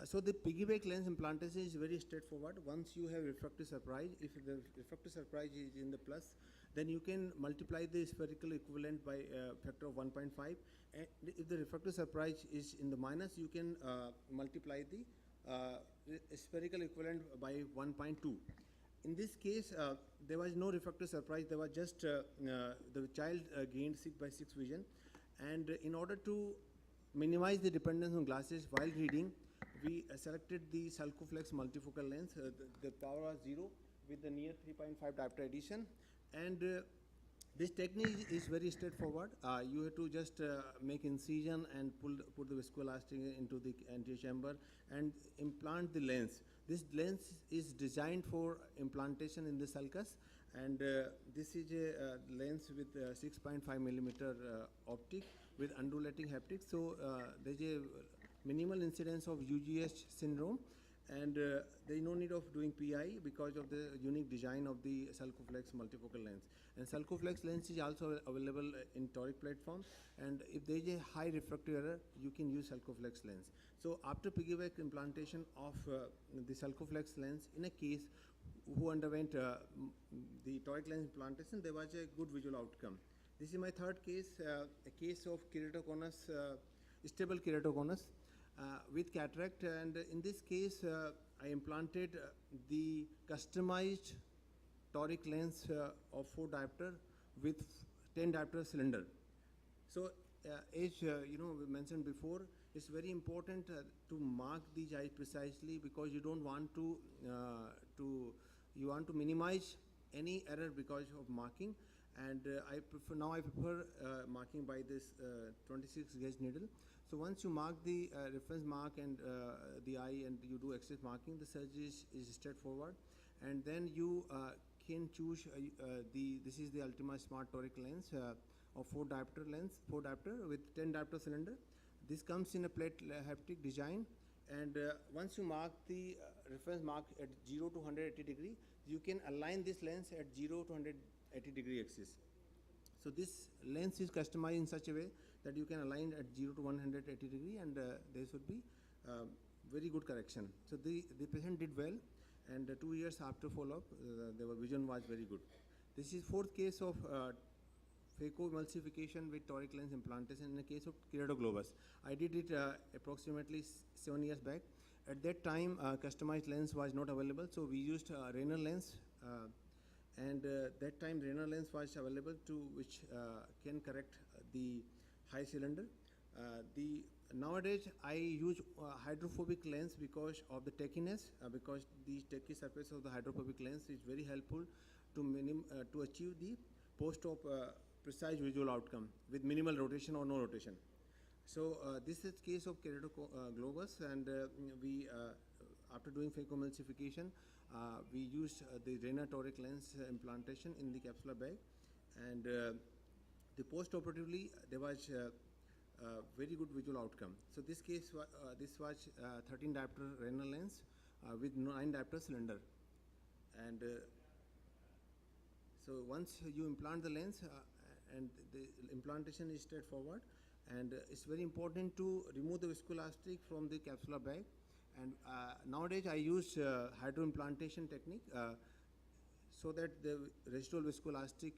So the piggyback lens implantation is very straightforward. Once you have refractive surprise, if the refractive surprise is in the plus, then you can multiply the spherical equivalent by a factor of 1.5. And if the refractive surprise is in the minus, you can multiply the spherical equivalent by 1.2. In this case, there was no refractive surprise. There was just the child gained 6/6 vision. And in order to minimize the dependence on glasses while reading, we selected the Sulcoflex Multifocal lens. The power was 0 with the near 3.5 diopter addition. And This technique is very straightforward. You have to just make incision and put the viscoelastic into the anterior chamber and implant the lens. This lens is designed for implantation in the sulcus, and this is a lens with 6.5 millimeter optic with undulating haptics. So there's a minimal incidence of UGH syndrome, and there is no need of doing PI because of the unique design of the Sulcoflex Multifocal lens. And Sulcoflex lens is also available in Toric platform, and if there is a high refractive error, you can use Sulcoflex lens. So after piggyback implantation of the Sulcoflex lens, in a case who underwent the Toric lens implantation, there was a good visual outcome. This is my third case, a case of keratoconus, stable keratoconus with cataract, and in this case I implanted the customized Toric lens of 4 diopter with 10 diopter cylinder. So as we mentioned before, it's very important to mark these eyes precisely, because you don't want to you want to minimize any error because of marking. And I prefer marking by this 26 gauge needle. So once you mark the reference mark and the eye, and you do excess marking, the surgery is straightforward. And then you can choose this is the Ultima Smart Toric lens of 4 diopter lens, 4 diopter with 10 diopter cylinder. This comes in a plate haptic design, and once you mark the reference mark at 0 to 180 degree, you can align this lens at 0 to 180 degree axis. So this lens is customized in such a way that you can align at 0 to 180 degree, and there should be very good correction. So the patient did well, and 2 years after follow-up, their vision was very good. This is 4th case of phacoemulsification with Toric lens implantation in the case of keratoglobus. I did it approximately 7 years back. At that time, customized lens was not available, so we used Rayner lens, and that time Rayner lens was available which can correct the high cylinder. Nowadays I use hydrophobic lens because of the tachiness, because the tacky surface of the hydrophobic lens is very helpful to achieve the post-op precise visual outcome with minimal rotation or no rotation. So this is case of keratoglobus, and we after doing phacoemulsification, we used the Rayner Toric lens implantation in the capsular bag, and the post-operatively there was very good visual outcome. So this case, this was 13 diopter Rayner lens with 9 diopter cylinder, and so once you implant the lens, and the implantation is straightforward, and it's very important to remove the viscoelastic from the capsular bag. And nowadays I use hydroimplantation technique so that the residual viscoelastic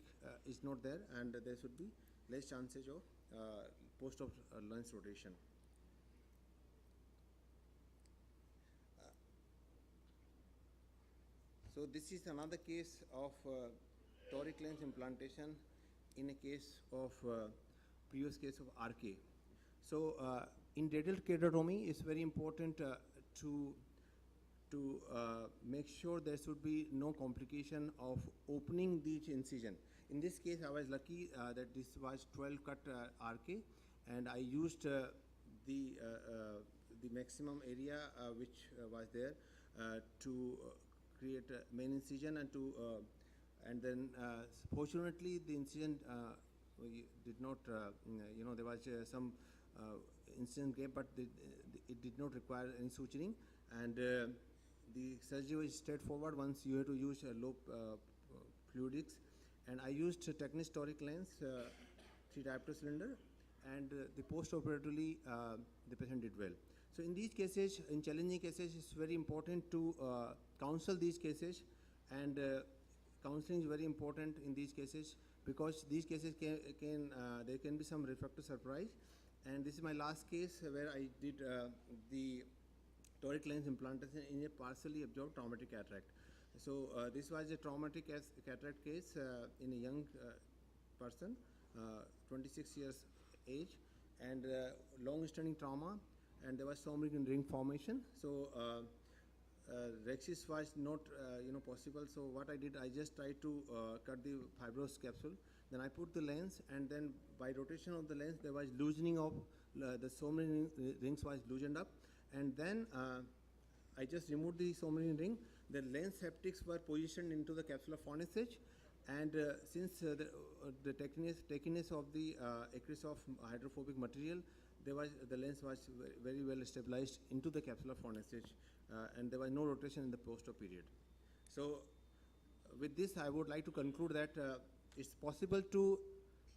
is not there, and there should be less chances of post-op lens rotation. So this is another case of Toric lens implantation in a case of previous case of RK. So in radial keratotomy, it's very important to make sure there should be no complication of opening the incision. In this case, I was lucky that this was 12 cut RK, and I used the maximum area which was there to create a main incision, and then fortunately the incision did not, there was some incision gap, but it did not require any suturing, and the surgery was straightforward once you have to use low fluidics. And I used Technis Toric lens, 3 diopter cylinder, and the post-operatively the patient did well. So in these cases, in challenging cases, it's very important to counsel these cases, and counseling is very important in these cases, because these cases there can be some refractive surprise. And this is my last case where I did the Toric lens implantation in a partially absorbed traumatic cataract. So this was a traumatic cataract case in a young person, 26 years age, and long-standing trauma, and there was Somerigen ring formation. So Rexis was not possible. So what I did, I just tried to cut the fibrous capsule. Then I put the lens, and then by rotation of the lens, there was loosening of the sovereign rings was loosened up, and then I just removed the sovereign ring. The lens haptics were positioned into the capsular fornicage, and since the techiness of the ACRYSOF hydrophobic material, the lens was very well stabilized into the capsular fornicage, and there was no rotation in the post-op period. So with this, I would like to conclude that it's possible to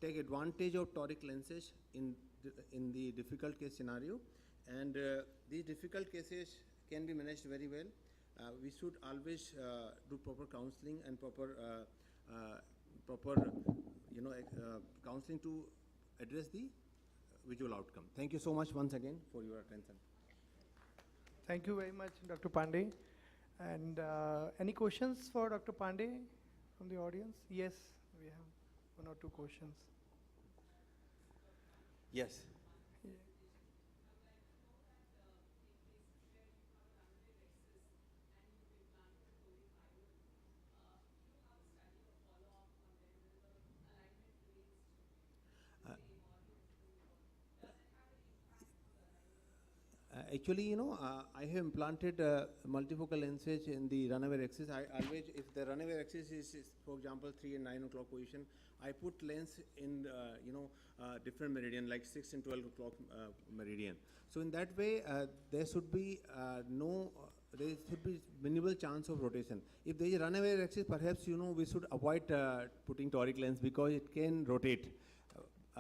take advantage of toric lenses in the difficult case scenario, and these difficult cases can be managed very well. We should always do proper counseling and proper counseling to address the visual outcome. Thank you so much once again for your attention. Thank you very much, Dr. Pandey. And any questions for Dr. Pandey from the audience? Yes, we have one or two questions. Yes. Actually, I have implanted multifocal lenses in the runaway axis. I always, if the runaway axis is for example, 3 and 9 o'clock position, I put lens in, different meridian, like 6 and 12 o'clock meridian. So in that way, there should be there should be minimal chance of rotation. If there is a runaway axis, perhaps, we should avoid putting toric lens because it can rotate.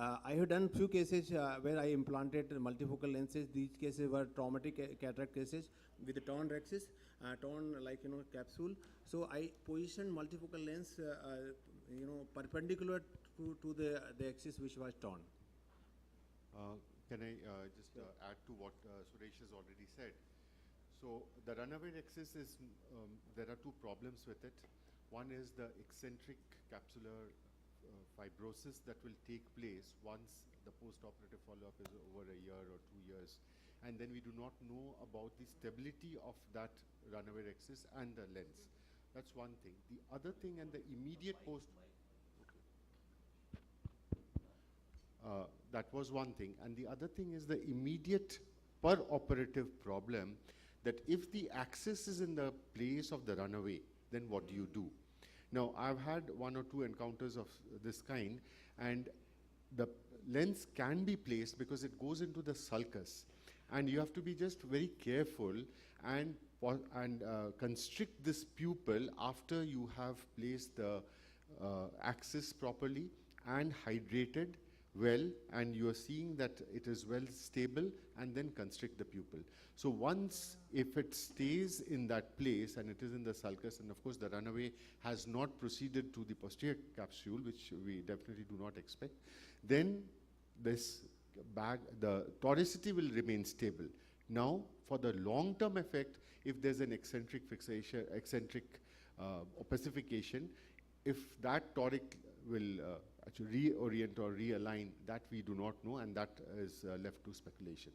I have done few cases where I implanted multifocal lenses. These cases were traumatic cataract cases with a torn axis, torn capsule. So I positioned multifocal lens, perpendicular to the axis which was torn. Can I just add to what Suresh has already said? So the runaway axis is, there are two problems with it. One is the eccentric capsular fibrosis that will take place once the post-operative follow-up is over a year or 2 years. And then we do not know about the stability of that runaway axis and the lens. That's one thing. The other thing, and the immediate that was one thing. And the other thing is the immediate per-operative problem, that if the axis is in the place of the runaway, then what do you do? Now, I've had 1 or 2 encounters of this kind, and the lens can be placed because it goes into the sulcus, and you have to be just very careful and constrict this pupil after you have placed the axis properly and hydrated well, and you are seeing that it is well stable, and then constrict the pupil. So once, if it stays in that place and it is in the sulcus, and of course the runaway has not proceeded to the posterior capsule, which we definitely do not expect, then this bag, the toricity will remain stable. Now, for the long-term effect, if there's an eccentric fixation, eccentric opacification, if that toric will actually reorient or realign, that we do not know, and that is left to speculation.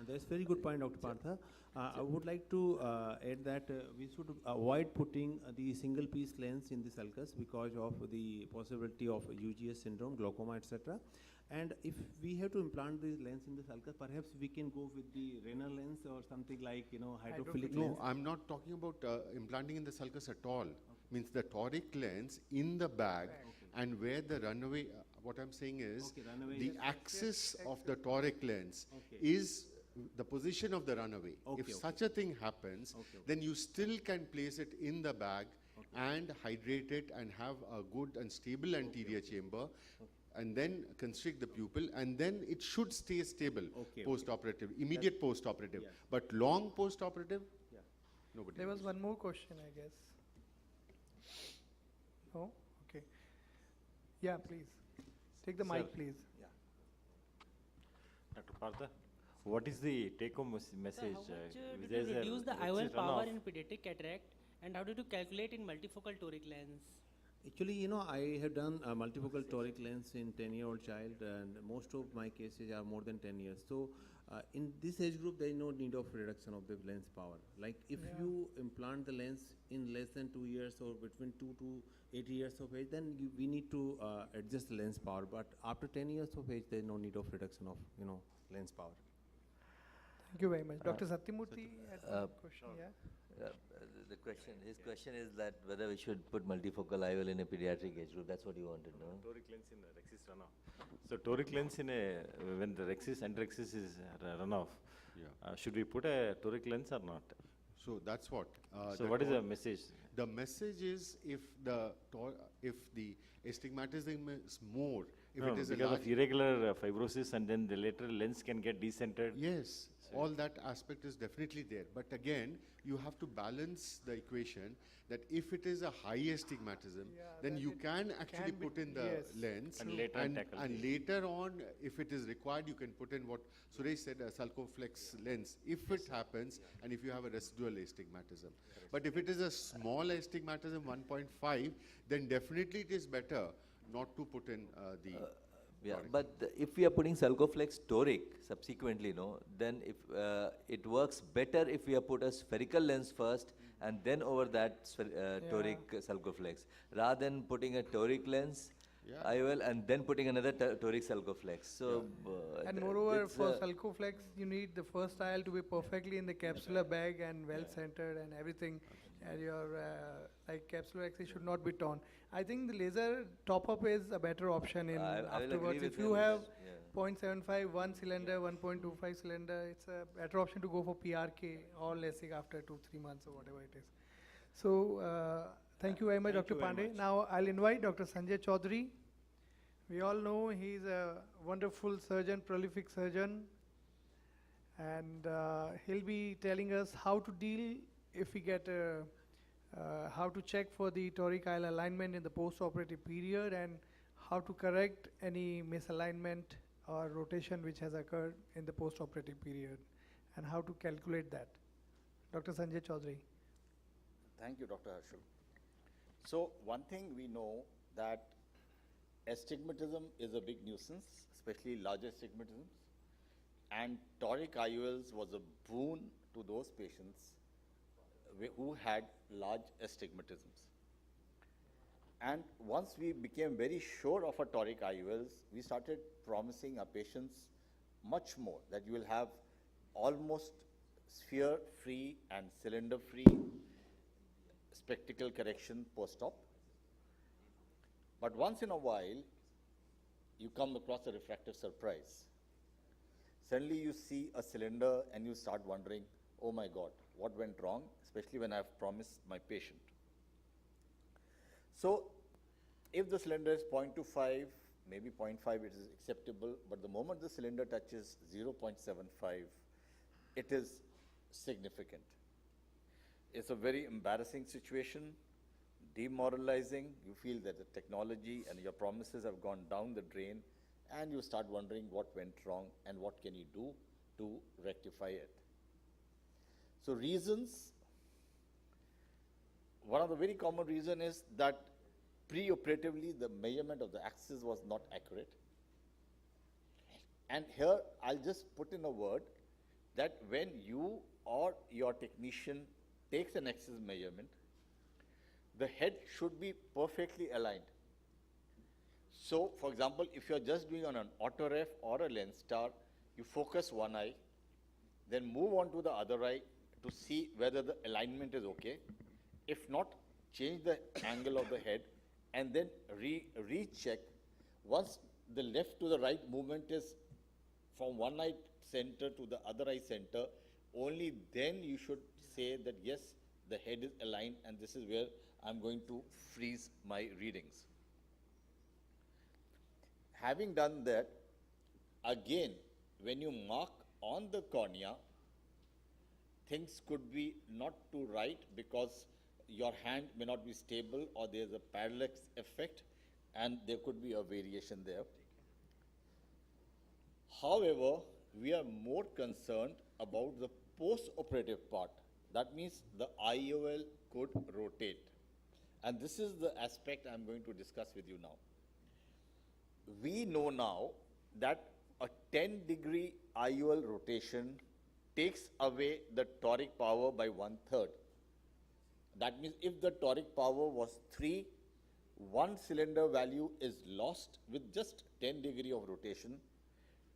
That's very good point, Dr. Partha. I would like to add that we should avoid putting the single piece lens in the sulcus because of the possibility of UGS syndrome, glaucoma, etc. And if we have to implant these lens in the sulcus, perhaps we can go with the Rayner lens or something like, hydrophilic lens. No, I'm not talking about implanting in the sulcus at all. Means the toric lens in the bag, and where the runaway, what I'm saying is, the axis of the toric lens is the position of the runaway. If such a thing happens, then you still can place it in the bag and hydrate it and have a good and stable anterior chamber, and then constrict the pupil, and then it should stay stable post-operative, immediate post-operative. But long post-operative, nobody There knows. was one more question, I guess. Oh, okay. Yeah, please. Take the mic, please. Dr. Partha, what is the take-home message? How much did you reduce the IOL power in pediatric cataract, and how did you calculate in multifocal toric lens? Actually, I have done a multifocal toric lens in 10-year-old child, and most of my cases are more than 10 years. So In this age group, there is no need of reduction of the lens power. Like if you implant the lens in less than 2 years or between 2 to 8 years of age, then we need to adjust the lens power. But after 10 years of age, there is no need of reduction of lens power. Thank you very much. Dr. Satyamurthy had a question, His question is that whether we should put multifocal IOL in a pediatric age group. That's what you want to know. Toric lens in a rexis runoff. So toric lens in when the rexis and rexis is runoff, should we put a toric lens or not? So that's what. So what is the message? The message is if the astigmatism is more, if No, it is because of irregular fibrosis and then the lateral lens can get decentered. Yes, all that aspect is definitely there. But again, you have to balance the equation that if it is a high astigmatism, then you can actually put in the lens. And later tackle and later on, if it is required, you can put in what Suresh said, a Sulcoflex lens, if it happens, and if you have a residual astigmatism. But if it is a small astigmatism, 1.5, then definitely it is better not to put in the but if we are putting Sulcoflex toric subsequently, then if it works better if we have put a spherical lens first and then over that toric Sulcoflex, rather than putting a toric lens IOL and then putting another toric Sulcoflex. So, and moreover, for Sulcoflex, you need the first IOL to be perfectly in the capsular bag and well centered and everything, and your capsular axis should not be torn. I think the laser top-up is a better option in afterwards. If you have 0.75, 1 cylinder, 1.25 cylinder, it's a better option to go for PRK or LASIK after 2-3 months or whatever it is. So thank you very much, Dr. Pandey. Now I'll invite Dr. Sanjay Chaudhary. We all know he's a wonderful surgeon, prolific surgeon, and he'll be telling us how to deal if we get how to check for the toric IOL alignment in the post-operative period and how to correct any misalignment or rotation which has occurred in the post-operative period and how to calculate that. Dr. Sanjay Chaudhary. Thank you, Dr. Harshal. So one thing we know that astigmatism is a big nuisance, especially large astigmatisms, and toric IOLs was a boon to those patients who had large astigmatisms. And once we became very sure of our toric IOLs, we started promising our patients much more, that you will have almost sphere-free and cylinder-free spectacle correction post-op. But once in a while, you come across a refractive surprise. Suddenly you see a cylinder and you start wondering, oh my God, what went wrong? Especially when I've promised my patient. So if the cylinder is 0.25, maybe 0.5 it is acceptable, but the moment the cylinder touches 0.75, it is significant. It's a very embarrassing situation, demoralizing. You feel that the technology and your promises have gone down the drain, and you start wondering what went wrong and what can you do to rectify it. So reasons, one of the very common reasons is that pre-operatively the measurement of the axis was not accurate. And here I'll just put in a word that when you or your technician takes an axis measurement, the head should be perfectly aligned. So for example, if you're just doing on an autoref or a lens star, you focus one eye, then move on to the other eye to see whether the alignment is okay. If not, change the angle of the head and then recheck. Once the left to the right movement is from one eye center to the other eye center, only then you should say that yes, the head is aligned and this is where I'm going to freeze my readings. Having done that, again, when you mark on the cornea, things could be not too right because your hand may not be stable or there's a parallax effect and there could be a variation there. However, we are more concerned about the post-operative part. That means the IOL could rotate. And this is the aspect I'm going to discuss with you now. We know now that a 10-degree IOL rotation takes away the toric power by 1/3. That means if the toric power was 3, one cylinder value is lost with just 10 degree of rotation.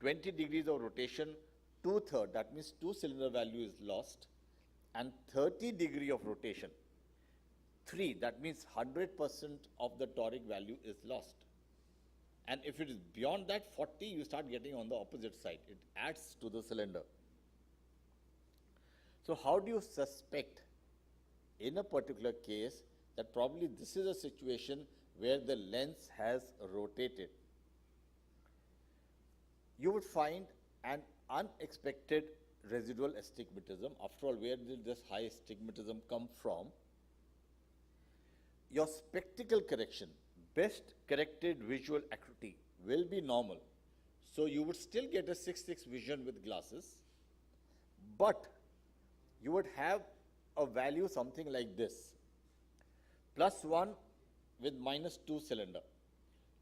20 degrees of rotation, 2/3, that means 2 cylinder value is lost. And 30 degree of rotation, 3, that means 100% of the toric value is lost. And if it is beyond that 40, you start getting on the opposite side. It adds to the cylinder. So how do you suspect in a particular case that probably this is a situation where the lens has rotated? You would find an unexpected residual astigmatism. After all, where did this high astigmatism come from? Your spectacle correction, best corrected visual acuity, will be normal. So you would still get a 6/6 vision with glasses, but you would have a value something like this, +1 with -2 cylinder.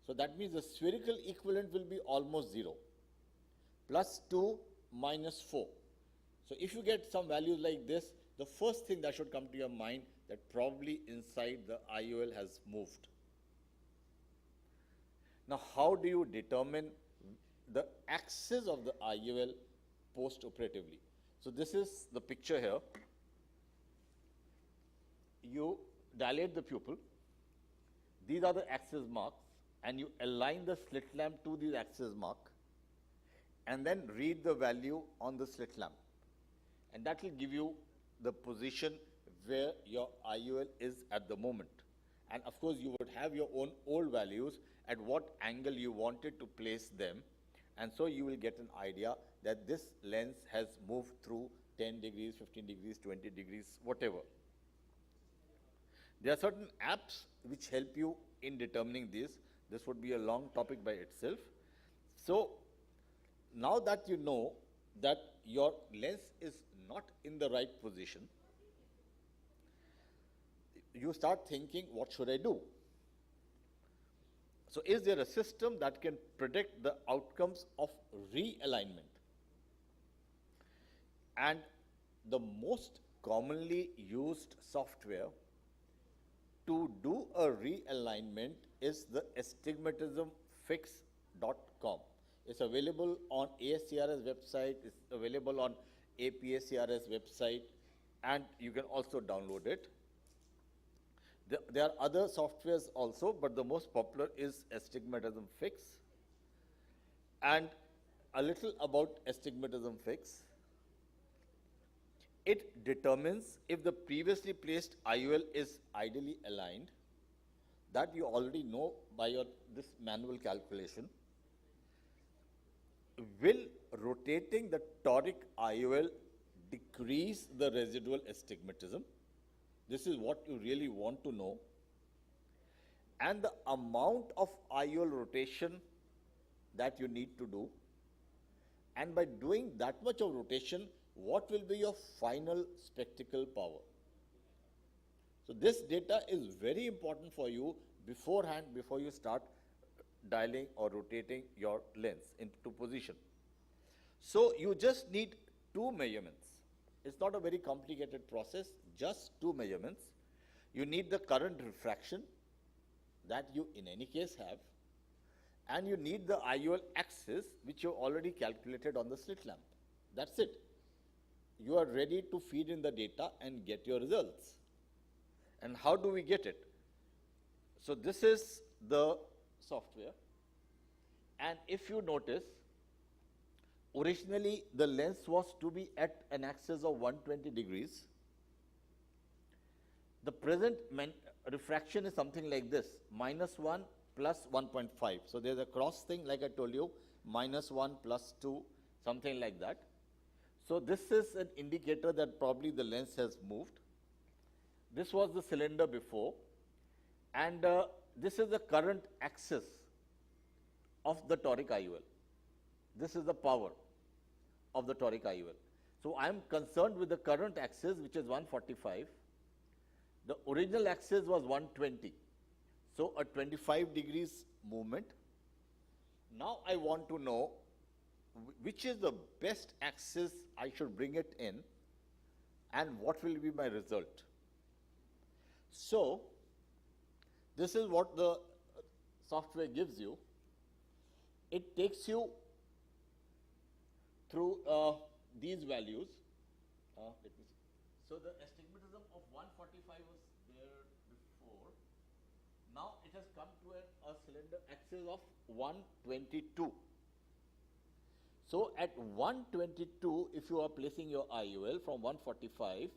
So that means the spherical equivalent will be almost 0, +2, -4. So if you get some values like this, the first thing that should come to your mind that probably inside the IOL has moved. Now, how do you determine the axis of the IOL post-operatively? So this is the picture here. You dilate the pupil. These are the axis marks, and you align the slit lamp to the axis mark, and then read the value on the slit lamp. And that will give you the position where your IOL is at the moment. And of course, you would have your own old values at what angle you wanted to place them. And so you will get an idea that this lens has moved through 10 degrees, 15 degrees, 20 degrees, whatever. There are certain apps which help you in determining this. This would be a long topic by itself. So now that you know that your lens is not in the right position, you start thinking, what should I do? So is there a system that can predict the outcomes of realignment? And the most commonly used software to do a realignment is the ASTIGMATISMfix.com. It's available on ASCRS website, it's available on APACRS website, and you can also download it. There are other softwares also, but the most popular is Astigmatism Fix. And a little about Astigmatism Fix. It determines if the previously placed IOL is ideally aligned. That you already know by this manual calculation. Will rotating the toric IOL decrease the residual astigmatism? This is what you really want to know. And the amount of IOL rotation that you need to do. And by doing that much of rotation, what will be your final spectacle power? So this data is very important for you beforehand, before you start dialing or rotating your lens into position. So you just need 2 measurements. It's not a very complicated process, just 2 measurements. You need the current refraction that you in any case have, and you need the IOL axis which you already calculated on the slit lamp. That's it. You are ready to feed in the data and get your results. And how do we get it? So this is the software, and if you notice, originally the lens was to be at an axis of 120 degrees. The present refraction is something like this, -1 plus 1.5. So there's a cross thing, like I told you, -1 plus 2, something like that. So this is an indicator that probably the lens has moved. This was the cylinder before, and this is the current axis of the toric IOL. This is the power of the toric IOL. So I am concerned with the current axis, which is 145. The original axis was 120. So a 25 degrees movement. Now I want to know which is the best axis I should bring it in, and what will be my result. So, this is what the software gives you. It takes you through these values. Let me see. So, the astigmatism of 145 was there before. Now, it has come to a cylinder axis of 122. So, at 122, if you are placing your IOL from 145,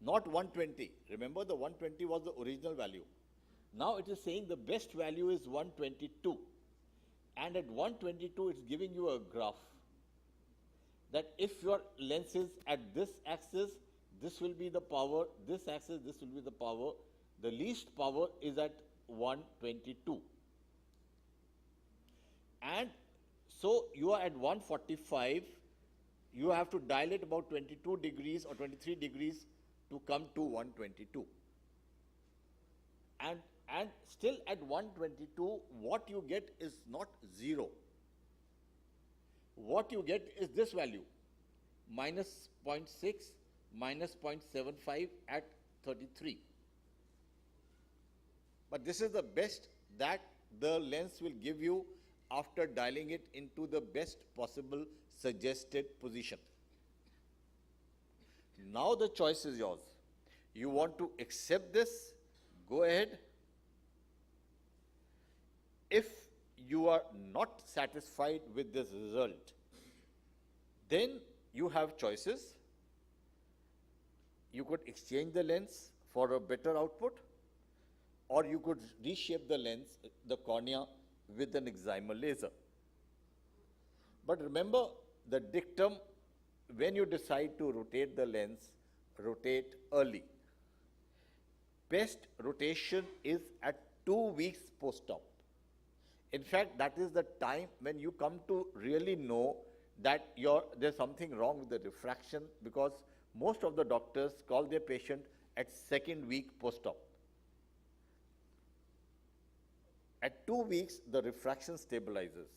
not 120. Remember, the 120 was the original value. Now, it is saying the best value is 122. And at 122, it's giving you a graph that if your lens is at this axis, this will be the power, this axis, this will be the power. The least power is at 122. And so you are at 145, you have to dilate about 22 degrees or 23 degrees to come to 122. And still at 122, what you get is not 0. What you get is this value, minus 0.6, minus 0.75 at 33. But this is the best that the lens will give you after dialing it into the best possible suggested position. Now the choice is yours. You want to accept this, go ahead. If you are not satisfied with this result, then you have choices. You could exchange the lens for a better output, or you could reshape the lens, the cornea, with an excimer laser. But remember the dictum, when you decide to rotate the lens, rotate early. Best rotation is at 2 weeks post-op. In fact, that is the time when you come to really know that there's something wrong with the refraction, because most of the doctors call their patient at 2nd week post-op. At 2 weeks, the refraction stabilizes.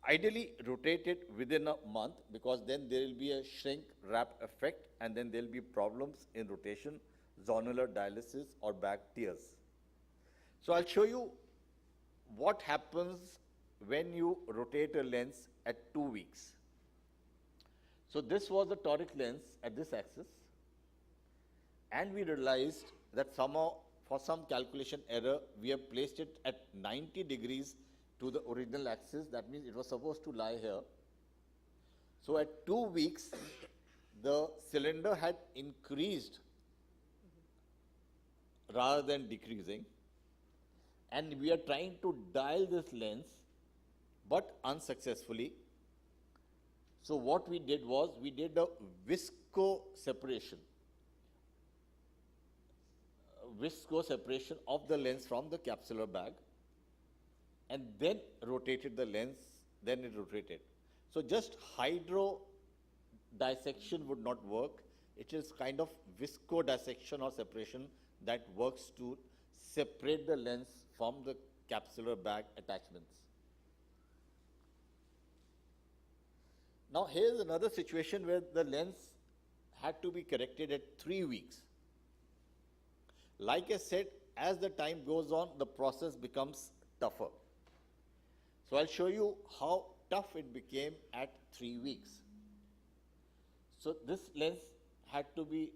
Ideally, rotate it within a month, because then there will be a shrink wrap effect, and then there will be problems in rotation, zonular dialysis, or back tears. So I'll show you what happens when you rotate a lens at 2 weeks. So this was the toric lens at this axis, and we realized that somehow, for some calculation error, we have placed it at 90 degrees to the original axis. That means it was supposed to lie here. So at 2 weeks, the cylinder had increased rather than decreasing. And we are trying to dial this lens, but unsuccessfully. So what we did was, we did a visco separation of the lens from the capsular bag, and then rotated the lens, then it rotated. So just hydro dissection would not work. It is kind of visco dissection or separation that works to separate the lens from the capsular bag attachments. Now here's another situation where the lens had to be corrected at 3 weeks. Like I said, as the time goes on, the process becomes tougher. So I'll show you how tough it became at 3 weeks. So this lens had to be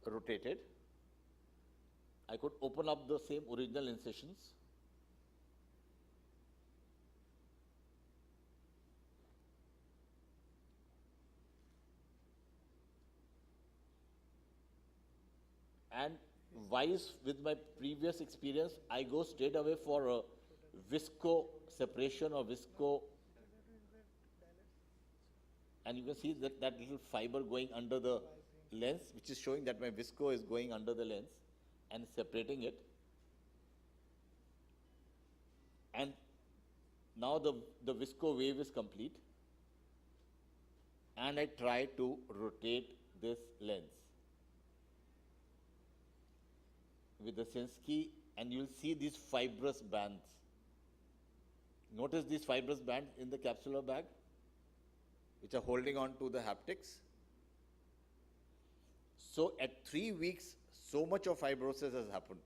rotated. I could open up the same original incisions. And wise with my previous experience, I go straight away for a visco separation or visco. And you can see that little fiber going under the lens, which is showing that my visco is going under the lens and separating it. And now the visco wave is complete. And I try to rotate this lens with the sense key, and you'll see these fibrous bands. Notice these fibrous bands in the capsular bag, which are holding on to the haptics. So at 3 weeks, so much of fibrosis has happened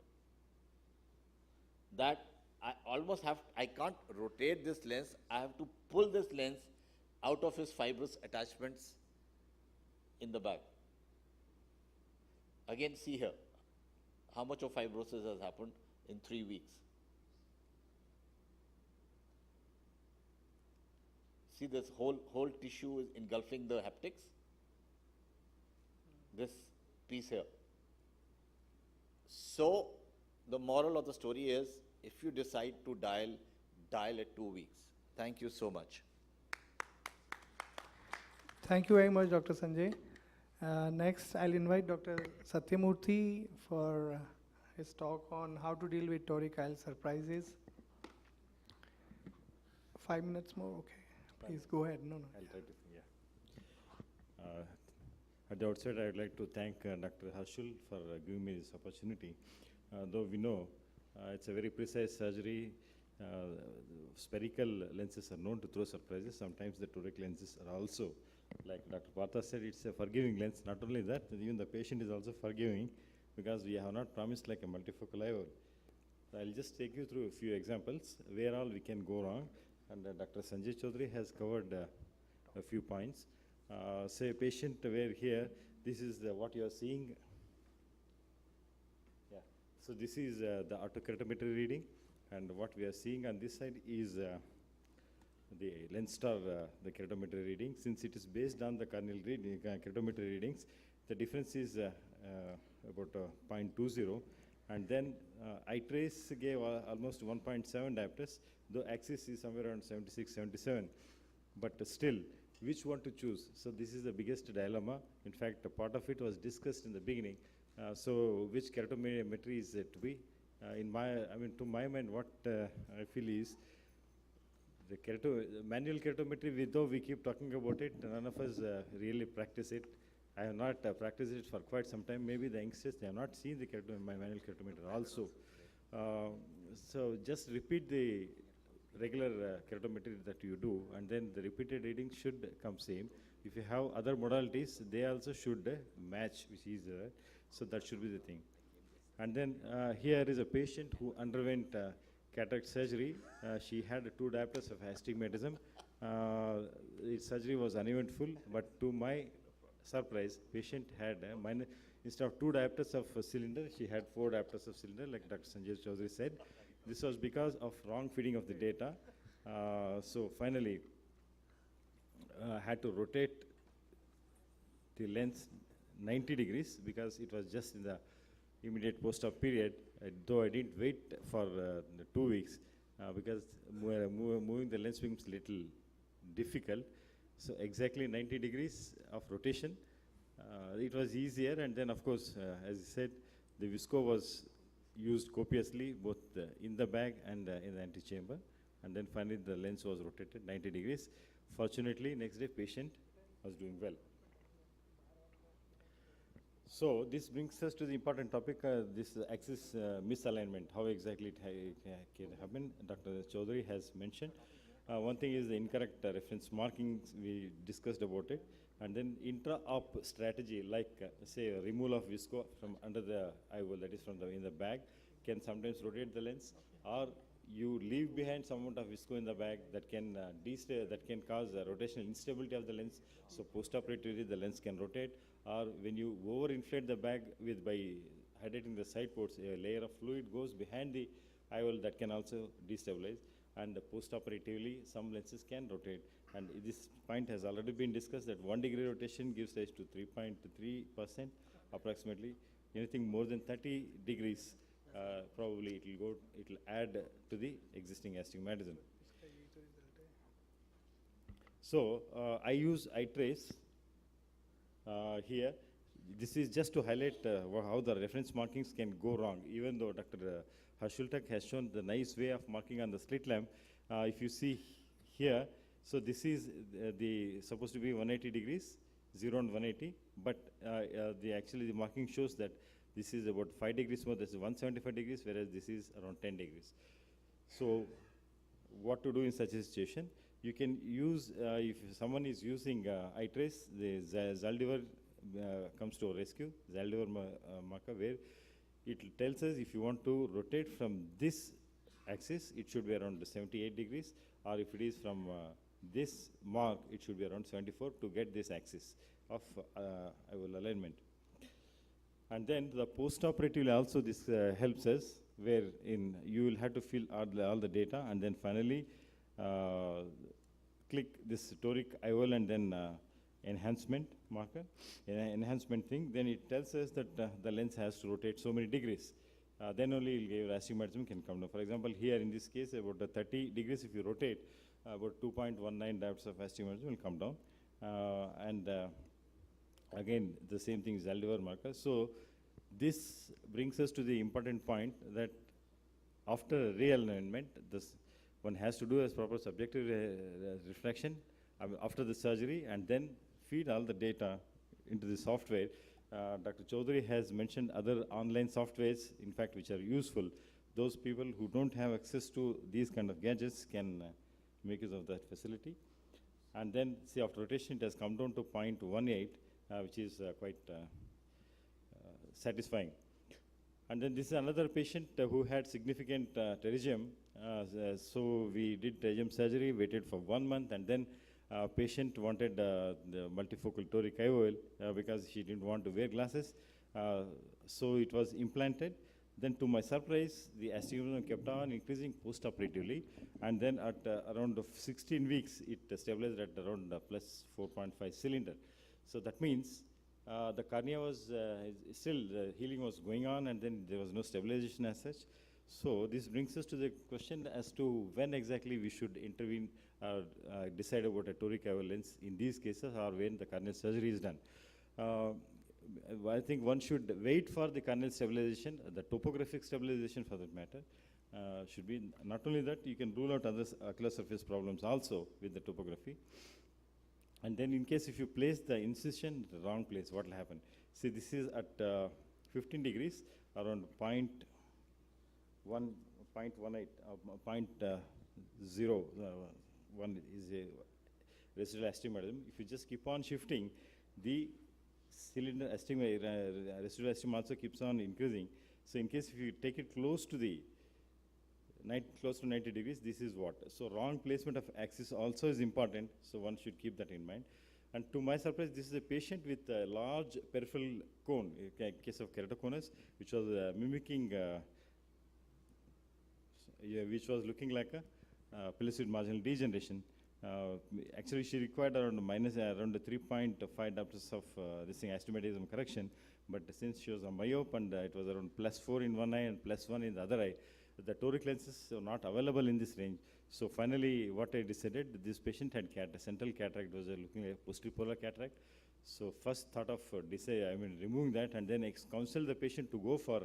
that I can't rotate this lens. I have to pull this lens out of his fibrous attachments in the bag. Again, see here, how much of fibrosis has happened in 3 weeks. See, this whole tissue is engulfing the haptics. This piece here. So, the moral of the story is, if you decide to dial at 2 weeks. Thank you so much. Thank you very much, Dr. Sanjay. Next, I'll invite Dr. Satyamurthy for his talk on how to deal with toric IOL surprises. 5 minutes more, okay. Please go ahead. No. I'll try to, yeah. At the outset, I would like to thank Dr. Harshul for giving me this opportunity. Though we know it's a very precise surgery, spherical lenses are known to throw surprises. Sometimes the toric lenses are also, like Dr. Partha said, it's a forgiving lens. Not only that, even the patient is also forgiving because we have not promised like a multifocal IOL. So I'll just take you through a few examples where all we can go wrong. And Dr. Sanjay Chaudhary has covered a few points. Say a patient where here, this is what you are seeing. Yeah. So this is the autokeratometry reading, and what we are seeing on this side is the lens star, the keratometry reading. Since it is based on the corneal reading, keratometry readings, the difference is about 0.20, and then iTrace gave almost 1.7 diopters, though axis is somewhere around 76, 77. But still, which one to choose? So this is the biggest dilemma. In fact, a part of it was discussed in the beginning. So which keratometry is it to be? To my mind, what I feel is the manual keratometry, though we keep talking about it, none of us really practice it. I have not practiced it for quite some time. Maybe the youngsters, they have not seen the my manual keratometer also. So just repeat the regular keratometry that you do, and then the repeated reading should come same. If you have other modalities, they also should match, which is so that should be the thing. And then here is a patient who underwent cataract surgery. She had 2 diopters of astigmatism. Surgery was uneventful, but to my surprise, patient had instead of 2 diopters of cylinder, she had 4 diopters of cylinder, like Dr. Sanjay Chaudhary said. This was because of wrong feeding of the data. So finally, had to rotate the lens 90 degrees because it was just in the immediate post-op period, though I didn't wait for the 2 weeks because moving the lens becomes a little difficult. So exactly 90 degrees of rotation. It was easier, and then of course, as I said, the visco was used copiously both in the bag and in the antechamber, and then finally the lens was rotated 90 degrees. Fortunately, next day patient was doing well. So this brings us to the important topic, this axis misalignment, how exactly it can happen. Dr. Chaudhary has mentioned. One thing is the incorrect reference markings, we discussed about it. And then intra-op strategy, like say a removal of visco from under the IOL, that is in the bag, can sometimes rotate the lens, or you leave behind some amount of visco in the bag that can cause rotational instability of the lens. So post-operatively the lens can rotate, or when you overinflate the bag by hydrating the side ports, a layer of fluid goes behind the IOL that can also destabilize. And post-operatively, some lenses can rotate. And this point has already been discussed that 1 degree rotation gives rise to 3.3% approximately. Anything more than 30 degrees, probably it will add to the existing astigmatism. So I use iTrace here. This is just to highlight how the reference markings can go wrong, even though Dr. Harshul has shown the nice way of marking on the slit lamp. If you see here, so this is supposed to be 180 degrees, 0 and 180, but actually the marking shows that this is about 5 degrees more, this is 175 degrees, whereas this is around 10 degrees. So what to do in such a situation. You can use, if someone is using iTrace, the Zaldivar comes to rescue, Zaldivar marker, where it tells us if you want to rotate from this axis, it should be around 78 degrees, or if it is from this mark, it should be around 74 to get this axis of IOL alignment. And then the post-operatively also this helps us, where you will have to fill all the data, and then finally click this Toric IOL and then enhancement marker, enhancement thing. Then it tells us that the lens has to rotate so many degrees. Then only your astigmatism can come down. For example, here in this case, about 30 degrees if you rotate, about 2.19 diopters of astigmatism will come down. Again, the same thing is Zaldivar marker. So this brings us to the important point that after realignment, one has to do as proper subjective reflection after the surgery, and then feed all the data into the software. Dr. Chaudhary has mentioned other online softwares, in fact, which are useful. Those people who don't have access to these kind of gadgets can make use of that facility. And then, see, after rotation, it has come down to 0.18, which is quite satisfying. And then this is another patient who had significant pterygium. So we did pterygium surgery, waited for 1 month, and then patient wanted the multifocal toric IOL because she didn't want to wear glasses. So it was implanted. Then to my surprise, the astigmatism kept on increasing post-operatively. And then at around 16 weeks, it stabilized at around plus 4.5 cylinder. So that means the cornea was still, healing was going on, and then there was no stabilization as such. So this brings us to the question as to when exactly we should intervene, decide about a toric IOL lens in these cases, or when the corneal surgery is done. I think one should wait for the corneal stabilization, the topographic stabilization for that matter. Should be not only that, you can rule out other ocular surface problems also with the topography. And then in case if you place the incision in the wrong place, what will happen? See, this is at 15 degrees, around 0.18, 0.01 is a residual astigmatism. If you just keep on shifting, the cylinder residual astigmatism also keeps on increasing. So in case if you take it close to the 90 degrees, this is what. So wrong placement of axis also is important, so one should keep that in mind. And to my surprise, this is a patient with a large peripheral cone, a case of keratoconus, which was mimicking, which was looking like a pellucid marginal degeneration. Actually, she required around around 3.5 diopters of this thing, astigmatism correction, but since she was a myope and it was around +4 in one eye and +1 in the other eye, the toric lenses are not available in this range. So finally, what I decided, this patient had central cataract, was looking at posterior polar cataract. So first thought of removing that, and then counsel the patient to go for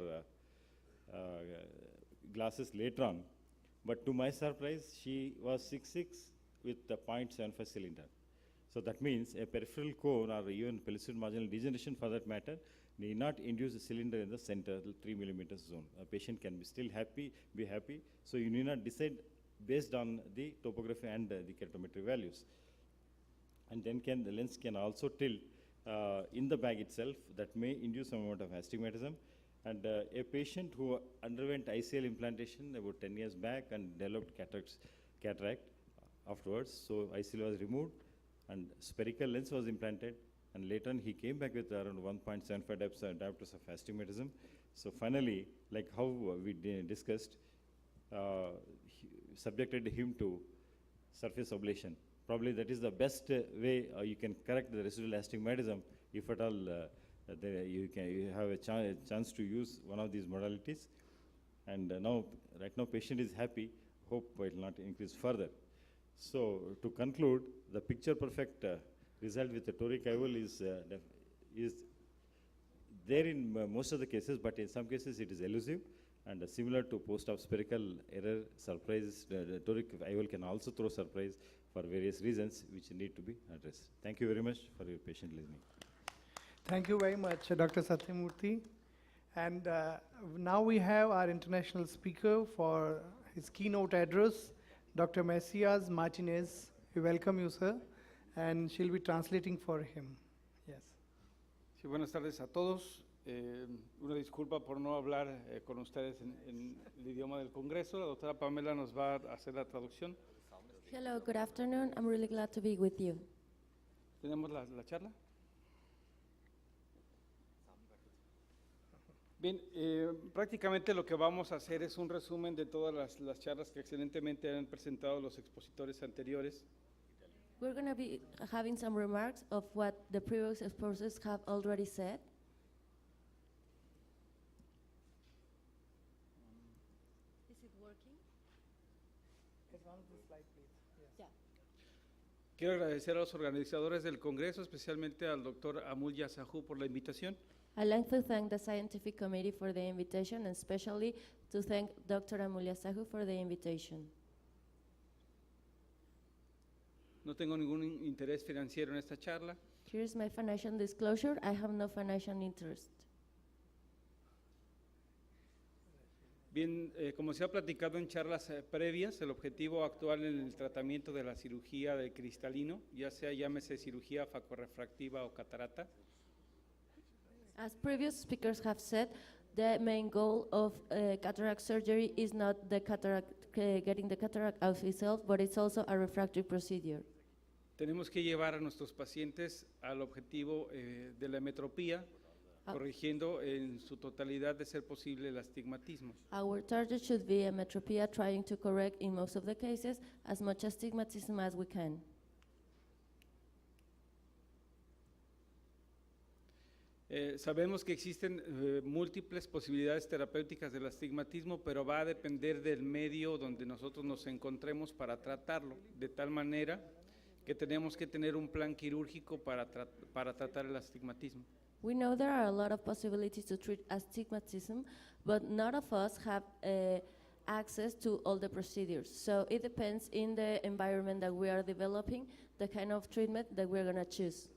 glasses later on. But to my surprise, she was 6'6" with the 0.75 cylinder. So that means a peripheral cone or even pellucid marginal degeneration for that matter need not induce a cylinder in the center, the 3 mm zone. A patient can be still be happy. So you need not decide based on the topography and the keratometry values. And then the lens can also tilt in the bag itself. That may induce some amount of astigmatism. And a patient who underwent ICL implantation about 10 years back and developed cataract afterwards. So ICL was removed and spherical lens was implanted. And later on, he came back with around 1.75 diopters of astigmatism. So finally, like how we discussed, subjected him to surface ablation. Probably that is the best way you can correct the residual astigmatism, if at all you have a chance to use one of these modalities. And right now, patient is happy. Hope it will not increase further. So to conclude, the picture perfect result with the toric IOL is there in most of the cases, but in some cases it is elusive, and similar to post-op spherical error surprises, the toric IOL can also throw surprise for various reasons which need to be addressed. Thank you very much for your patient listening. Thank you very much, Dr. Satyamurthy. And now we have our international speaker for his keynote address, Dr. Messias Martinez. We welcome you, sir, and she'll be translating for him. Yes. Sí, buenas tardes a todos. Una disculpa por no hablar con ustedes en el idioma del Congreso. La doctora Pamela nos va a hacer la traducción. Hello, good afternoon. I'm really glad to be with you. ¿Tenemos la charla? Bien, prácticamente lo que vamos a hacer es un resumen de todas las charlas que excelentemente han presentado los expositores anteriores. We're going to be having some remarks of what the previous expositors have already said. Is it working? Advance the slide, please. Yes. Yeah. Quiero agradecer a los organizadores del Congreso, especialmente al doctor Amulya Sahu por la invitación. I'd like to thank the Scientific Committee for the invitation, and especially to thank Dr. Amulya Sahu for the invitation. No tengo ningún interés financiero en esta charla. Here's my financial disclosure. I have no financial interest. Bien, como se ha platicado en charlas previas, el objetivo actual en el tratamiento de la cirugía de cristalino, ya sea llámese cirugía facorrefractiva o catarata, As previous speakers have said, the main goal of cataract surgery is not the cataract, getting the cataract out itself, but it's also a refractive procedure. tenemos que llevar a nuestros pacientes al objetivo de la metropía, corrigiendo en su totalidad de ser posible el astigmatismo. Our target should be a metropia, trying to correct in most of the cases as much astigmatism as we can. Sabemos que existen múltiples posibilidades terapéuticas del astigmatismo, pero va a depender del medio donde nosotros nos encontremos para tratarlo, de tal manera que tenemos que tener un plan quirúrgico para tratar el astigmatismo. We know there are a lot of possibilities to treat astigmatism, but none of us have access to all the procedures. So it depends in the environment that we are developing, the kind of treatment that we're going to choose.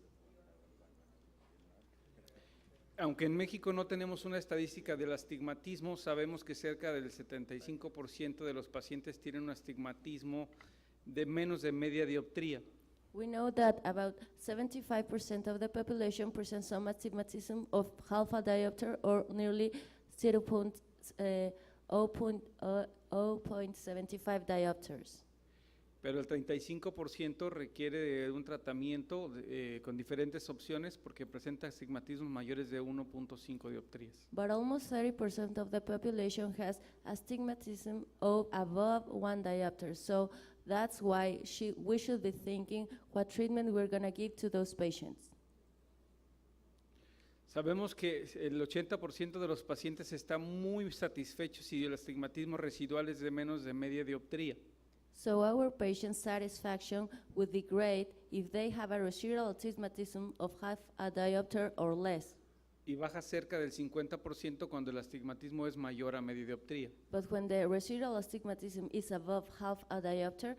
Aunque en México no tenemos una estadística del astigmatismo, sabemos que cerca del 75% de los pacientes tienen un astigmatismo de menos de media dioptría. We know that about 75% of the population presents some astigmatism of half a diopter or nearly 0.75 diopters. Pero el 35% requiere de un tratamiento con diferentes opciones porque presenta astigmatismos mayores de 1.5 dioptrías. But almost 30% of the population has astigmatism of above 1 diopter. So that's why we should be thinking what treatment we're going to give to those patients. Sabemos que el 80% de los pacientes están muy satisfechos si el astigmatismo residual es de menos de media dioptría. So our patients' satisfaction would be great if they have a residual astigmatism of half a diopter or less. Y baja cerca del 50% cuando el astigmatismo es mayor a media dioptría. But when the residual astigmatism is above half a diopter,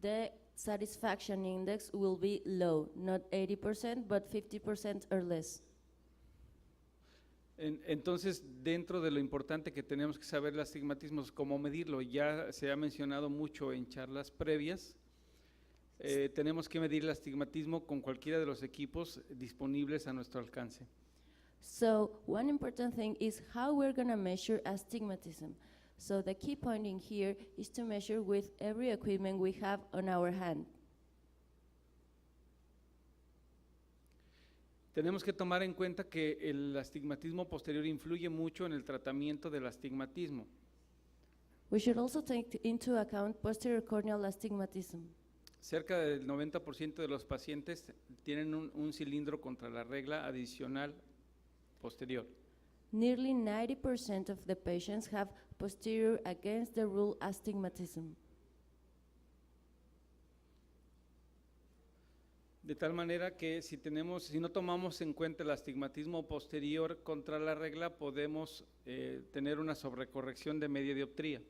the satisfaction index will be low, not 80%, but 50% or less. Entonces, dentro de lo importante que tenemos que saber el astigmatismo es cómo medirlo. Ya se ha mencionado mucho en charlas previas. Tenemos que medir el astigmatismo con cualquiera de los equipos disponibles a nuestro alcance. So one important thing is how we're going to measure astigmatism. So the key point in here is to measure with every equipment we have on our hand. Tenemos que tomar en cuenta que el astigmatismo posterior influye mucho en el tratamiento del astigmatismo. We should also take into account posterior corneal astigmatism. Cerca del 90% de los pacientes tienen un cilindro contra la regla adicional posterior. Nearly 90% of the patients have posterior against the rule astigmatism. De tal manera que si no tomamos en cuenta el astigmatismo posterior contra la regla, podemos tener una sobrecorrección de media dioptría.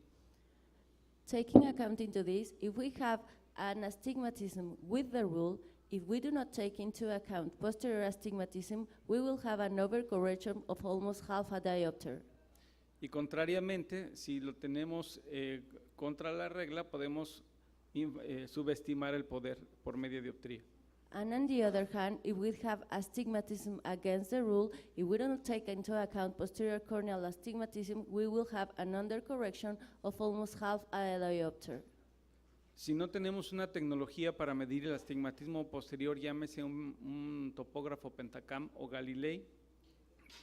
Taking account into this, if we have an astigmatism with the rule, if we do not take into account posterior astigmatism, we will have an overcorrection of almost half a diopter. Y contrariamente, si lo tenemos contra la regla, podemos subestimar el poder por media dioptría. And on the other hand, if we have astigmatism against the rule, if we don't take into account posterior corneal astigmatism, we will have an undercorrection of almost half a diopter. Si no tenemos una tecnología para medir el astigmatismo posterior, llámese un topógrafo Pentacam o Galilei,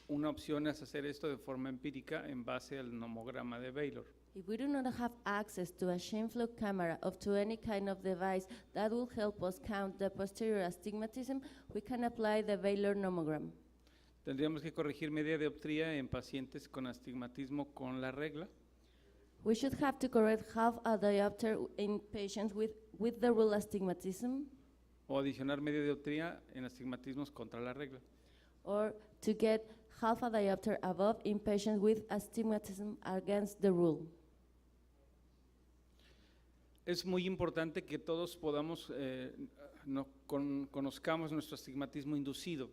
una opción es hacer esto de forma empírica en base al nomograma de Baylor. If we do not have access to a Scheimpflug camera or to any kind of device that will help us count the posterior astigmatism, we can apply the Baylor nomogram. Tendríamos que corregir media dioptría en pacientes con astigmatismo con la regla. We should have to correct half a diopter in patients with the rule astigmatism, O adicionar media dioptría en astigmatismos contra la regla. or to get half a diopter above in patients with astigmatism against the rule. Es muy importante que todos podamos, conozcamos nuestro astigmatismo inducido.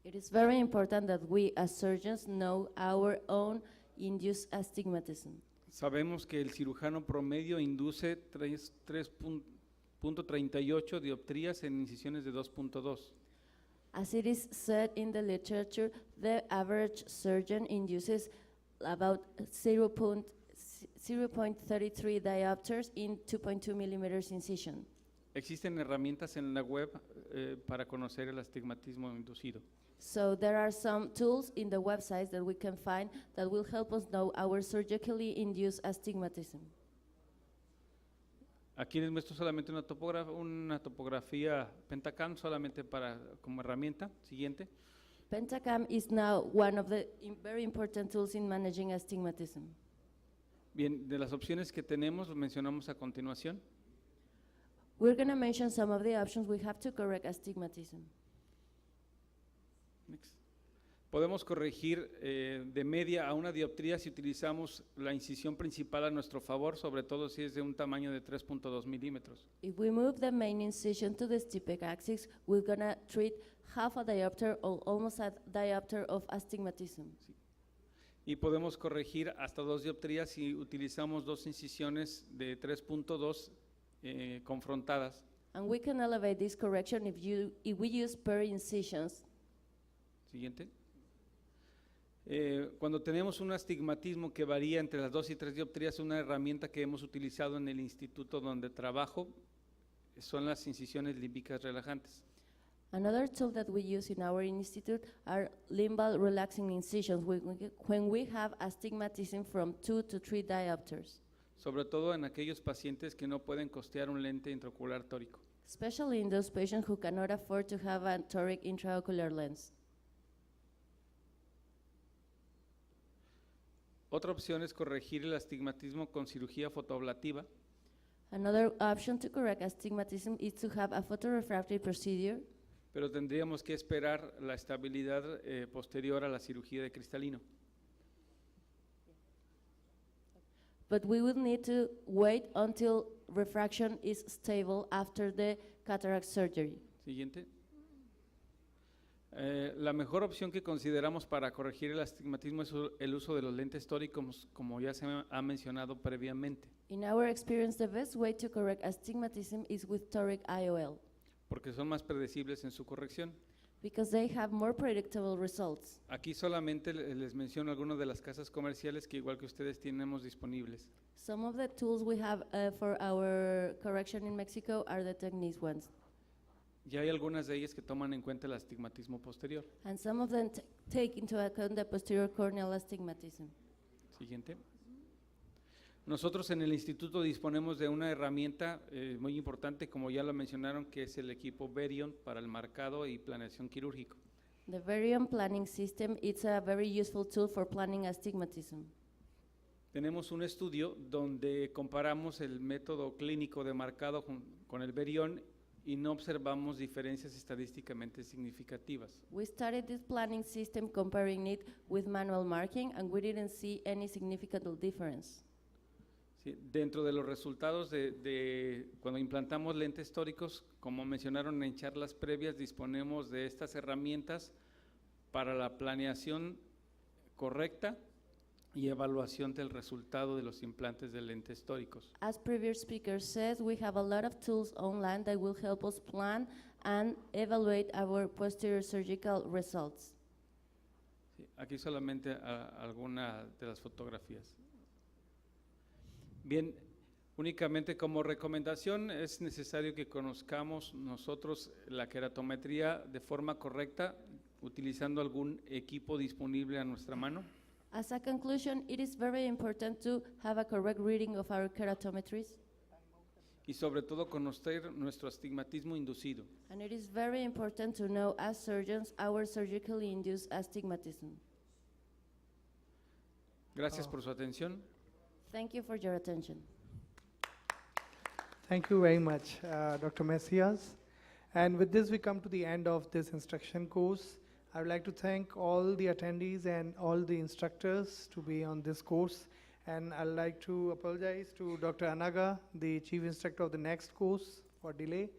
It is very important that we as surgeons know our own induced astigmatism. Sabemos que el cirujano promedio induce 3.38 dioptrías en incisiones de 2.2. As it is said in the literature, the average surgeon induces about 0.33 diopters in 2.2 millimeters incision. Existen herramientas en la web para conocer el astigmatismo inducido. So there are some tools in the websites that we can find that will help us know our surgically induced astigmatism. Aquí les muestro solamente una topografía Pentacam solamente como herramienta. Siguiente. Pentacam is now one of the very important tools in managing astigmatism. Bien, de las opciones que tenemos, lo mencionamos a continuación. We're going to mention some of the options we have to correct astigmatism. Next. Podemos corregir de media a una dioptría si utilizamos la incisión principal a nuestro favor, sobre todo si es de un tamaño de 3.2 milímetros. If we move the main incision to the stypic axis, we're going to treat half a diopter or almost a diopter of astigmatism. Sí. Y podemos corregir hasta 2 dioptrías si utilizamos 2 incisiones de 3.2 confrontadas. And we can elevate this correction if we use per incisions. Siguiente. Cuando tenemos un astigmatismo que varía entre las 2 y 3 dioptrías, una herramienta que hemos utilizado en el instituto donde trabajo son las incisiones límbicas relajantes. Another tool that we use in our institute are limbal relaxing incisions when we have astigmatism from 2 to 3 diopters. Sobre todo en aquellos pacientes que no pueden costear un lente intraocular tórico. Especially in those patients who cannot afford to have a Toric Intraocular Lens. Otra opción es corregir el astigmatismo con cirugía fotoablativa. Another option to correct astigmatism is to have a photorefractive procedure. Pero tendríamos que esperar la estabilidad posterior a la cirugía de cristalino. But we will need to wait until refraction is stable after the cataract surgery. Siguiente. La mejor opción que consideramos para corregir el astigmatismo es el uso de los lentes tóricos, como ya se ha mencionado previamente. In our experience, the best way to correct astigmatism is with Toric IOL. Porque son más predecibles en su corrección. Because they have more predictable results. Aquí solamente les menciono algunas de las casas comerciales que igual que ustedes tenemos disponibles. Some of the tools we have for our correction in Mexico are the Techniques ones. Y hay algunas de ellas que toman en cuenta el astigmatismo posterior. And some of them take into account the posterior corneal astigmatism. Siguiente. Nosotros en el instituto disponemos de una herramienta muy importante, como ya lo mencionaron, que es el equipo Verion para el marcado y planeación quirúrgico. The Verion planning system is a very useful tool for planning astigmatism. Tenemos un estudio donde comparamos el método clínico de marcado con el Verion y no observamos diferencias estadísticamente significativas. We studied this planning system comparing it with manual marking and we didn't see any significant difference. Sí, dentro de los resultados de cuando implantamos lentes tóricos, como mencionaron en charlas previas, disponemos de estas herramientas para la planeación correcta y evaluación del resultado de los implantes de lentes tóricos. As previous speaker said, we have a lot of tools online that will help us plan and evaluate our posterior surgical results. Sí, aquí solamente alguna de las fotografías. Bien, únicamente como recomendación es necesario que conozcamos nosotros la queratometría de forma correcta utilizando algún equipo disponible a nuestra mano. As a conclusion, it is very important to have a correct reading of our keratometries. Y sobre todo conocer nuestro astigmatismo inducido. And it is very important to know as surgeons our surgically induced astigmatism. Gracias por su atención. Thank you for your attention. Thank you very much, Dr. Messias. And with this, we come to the end of this instruction course. I would like to thank all the attendees and all the instructors to be on this course. And I'd like to apologize to Dr. Anaga, the chief instructor of the next course, for delay.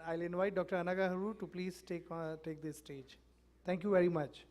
I'll invite Dr. Anaga Haru to please take this stage. Thank you very much.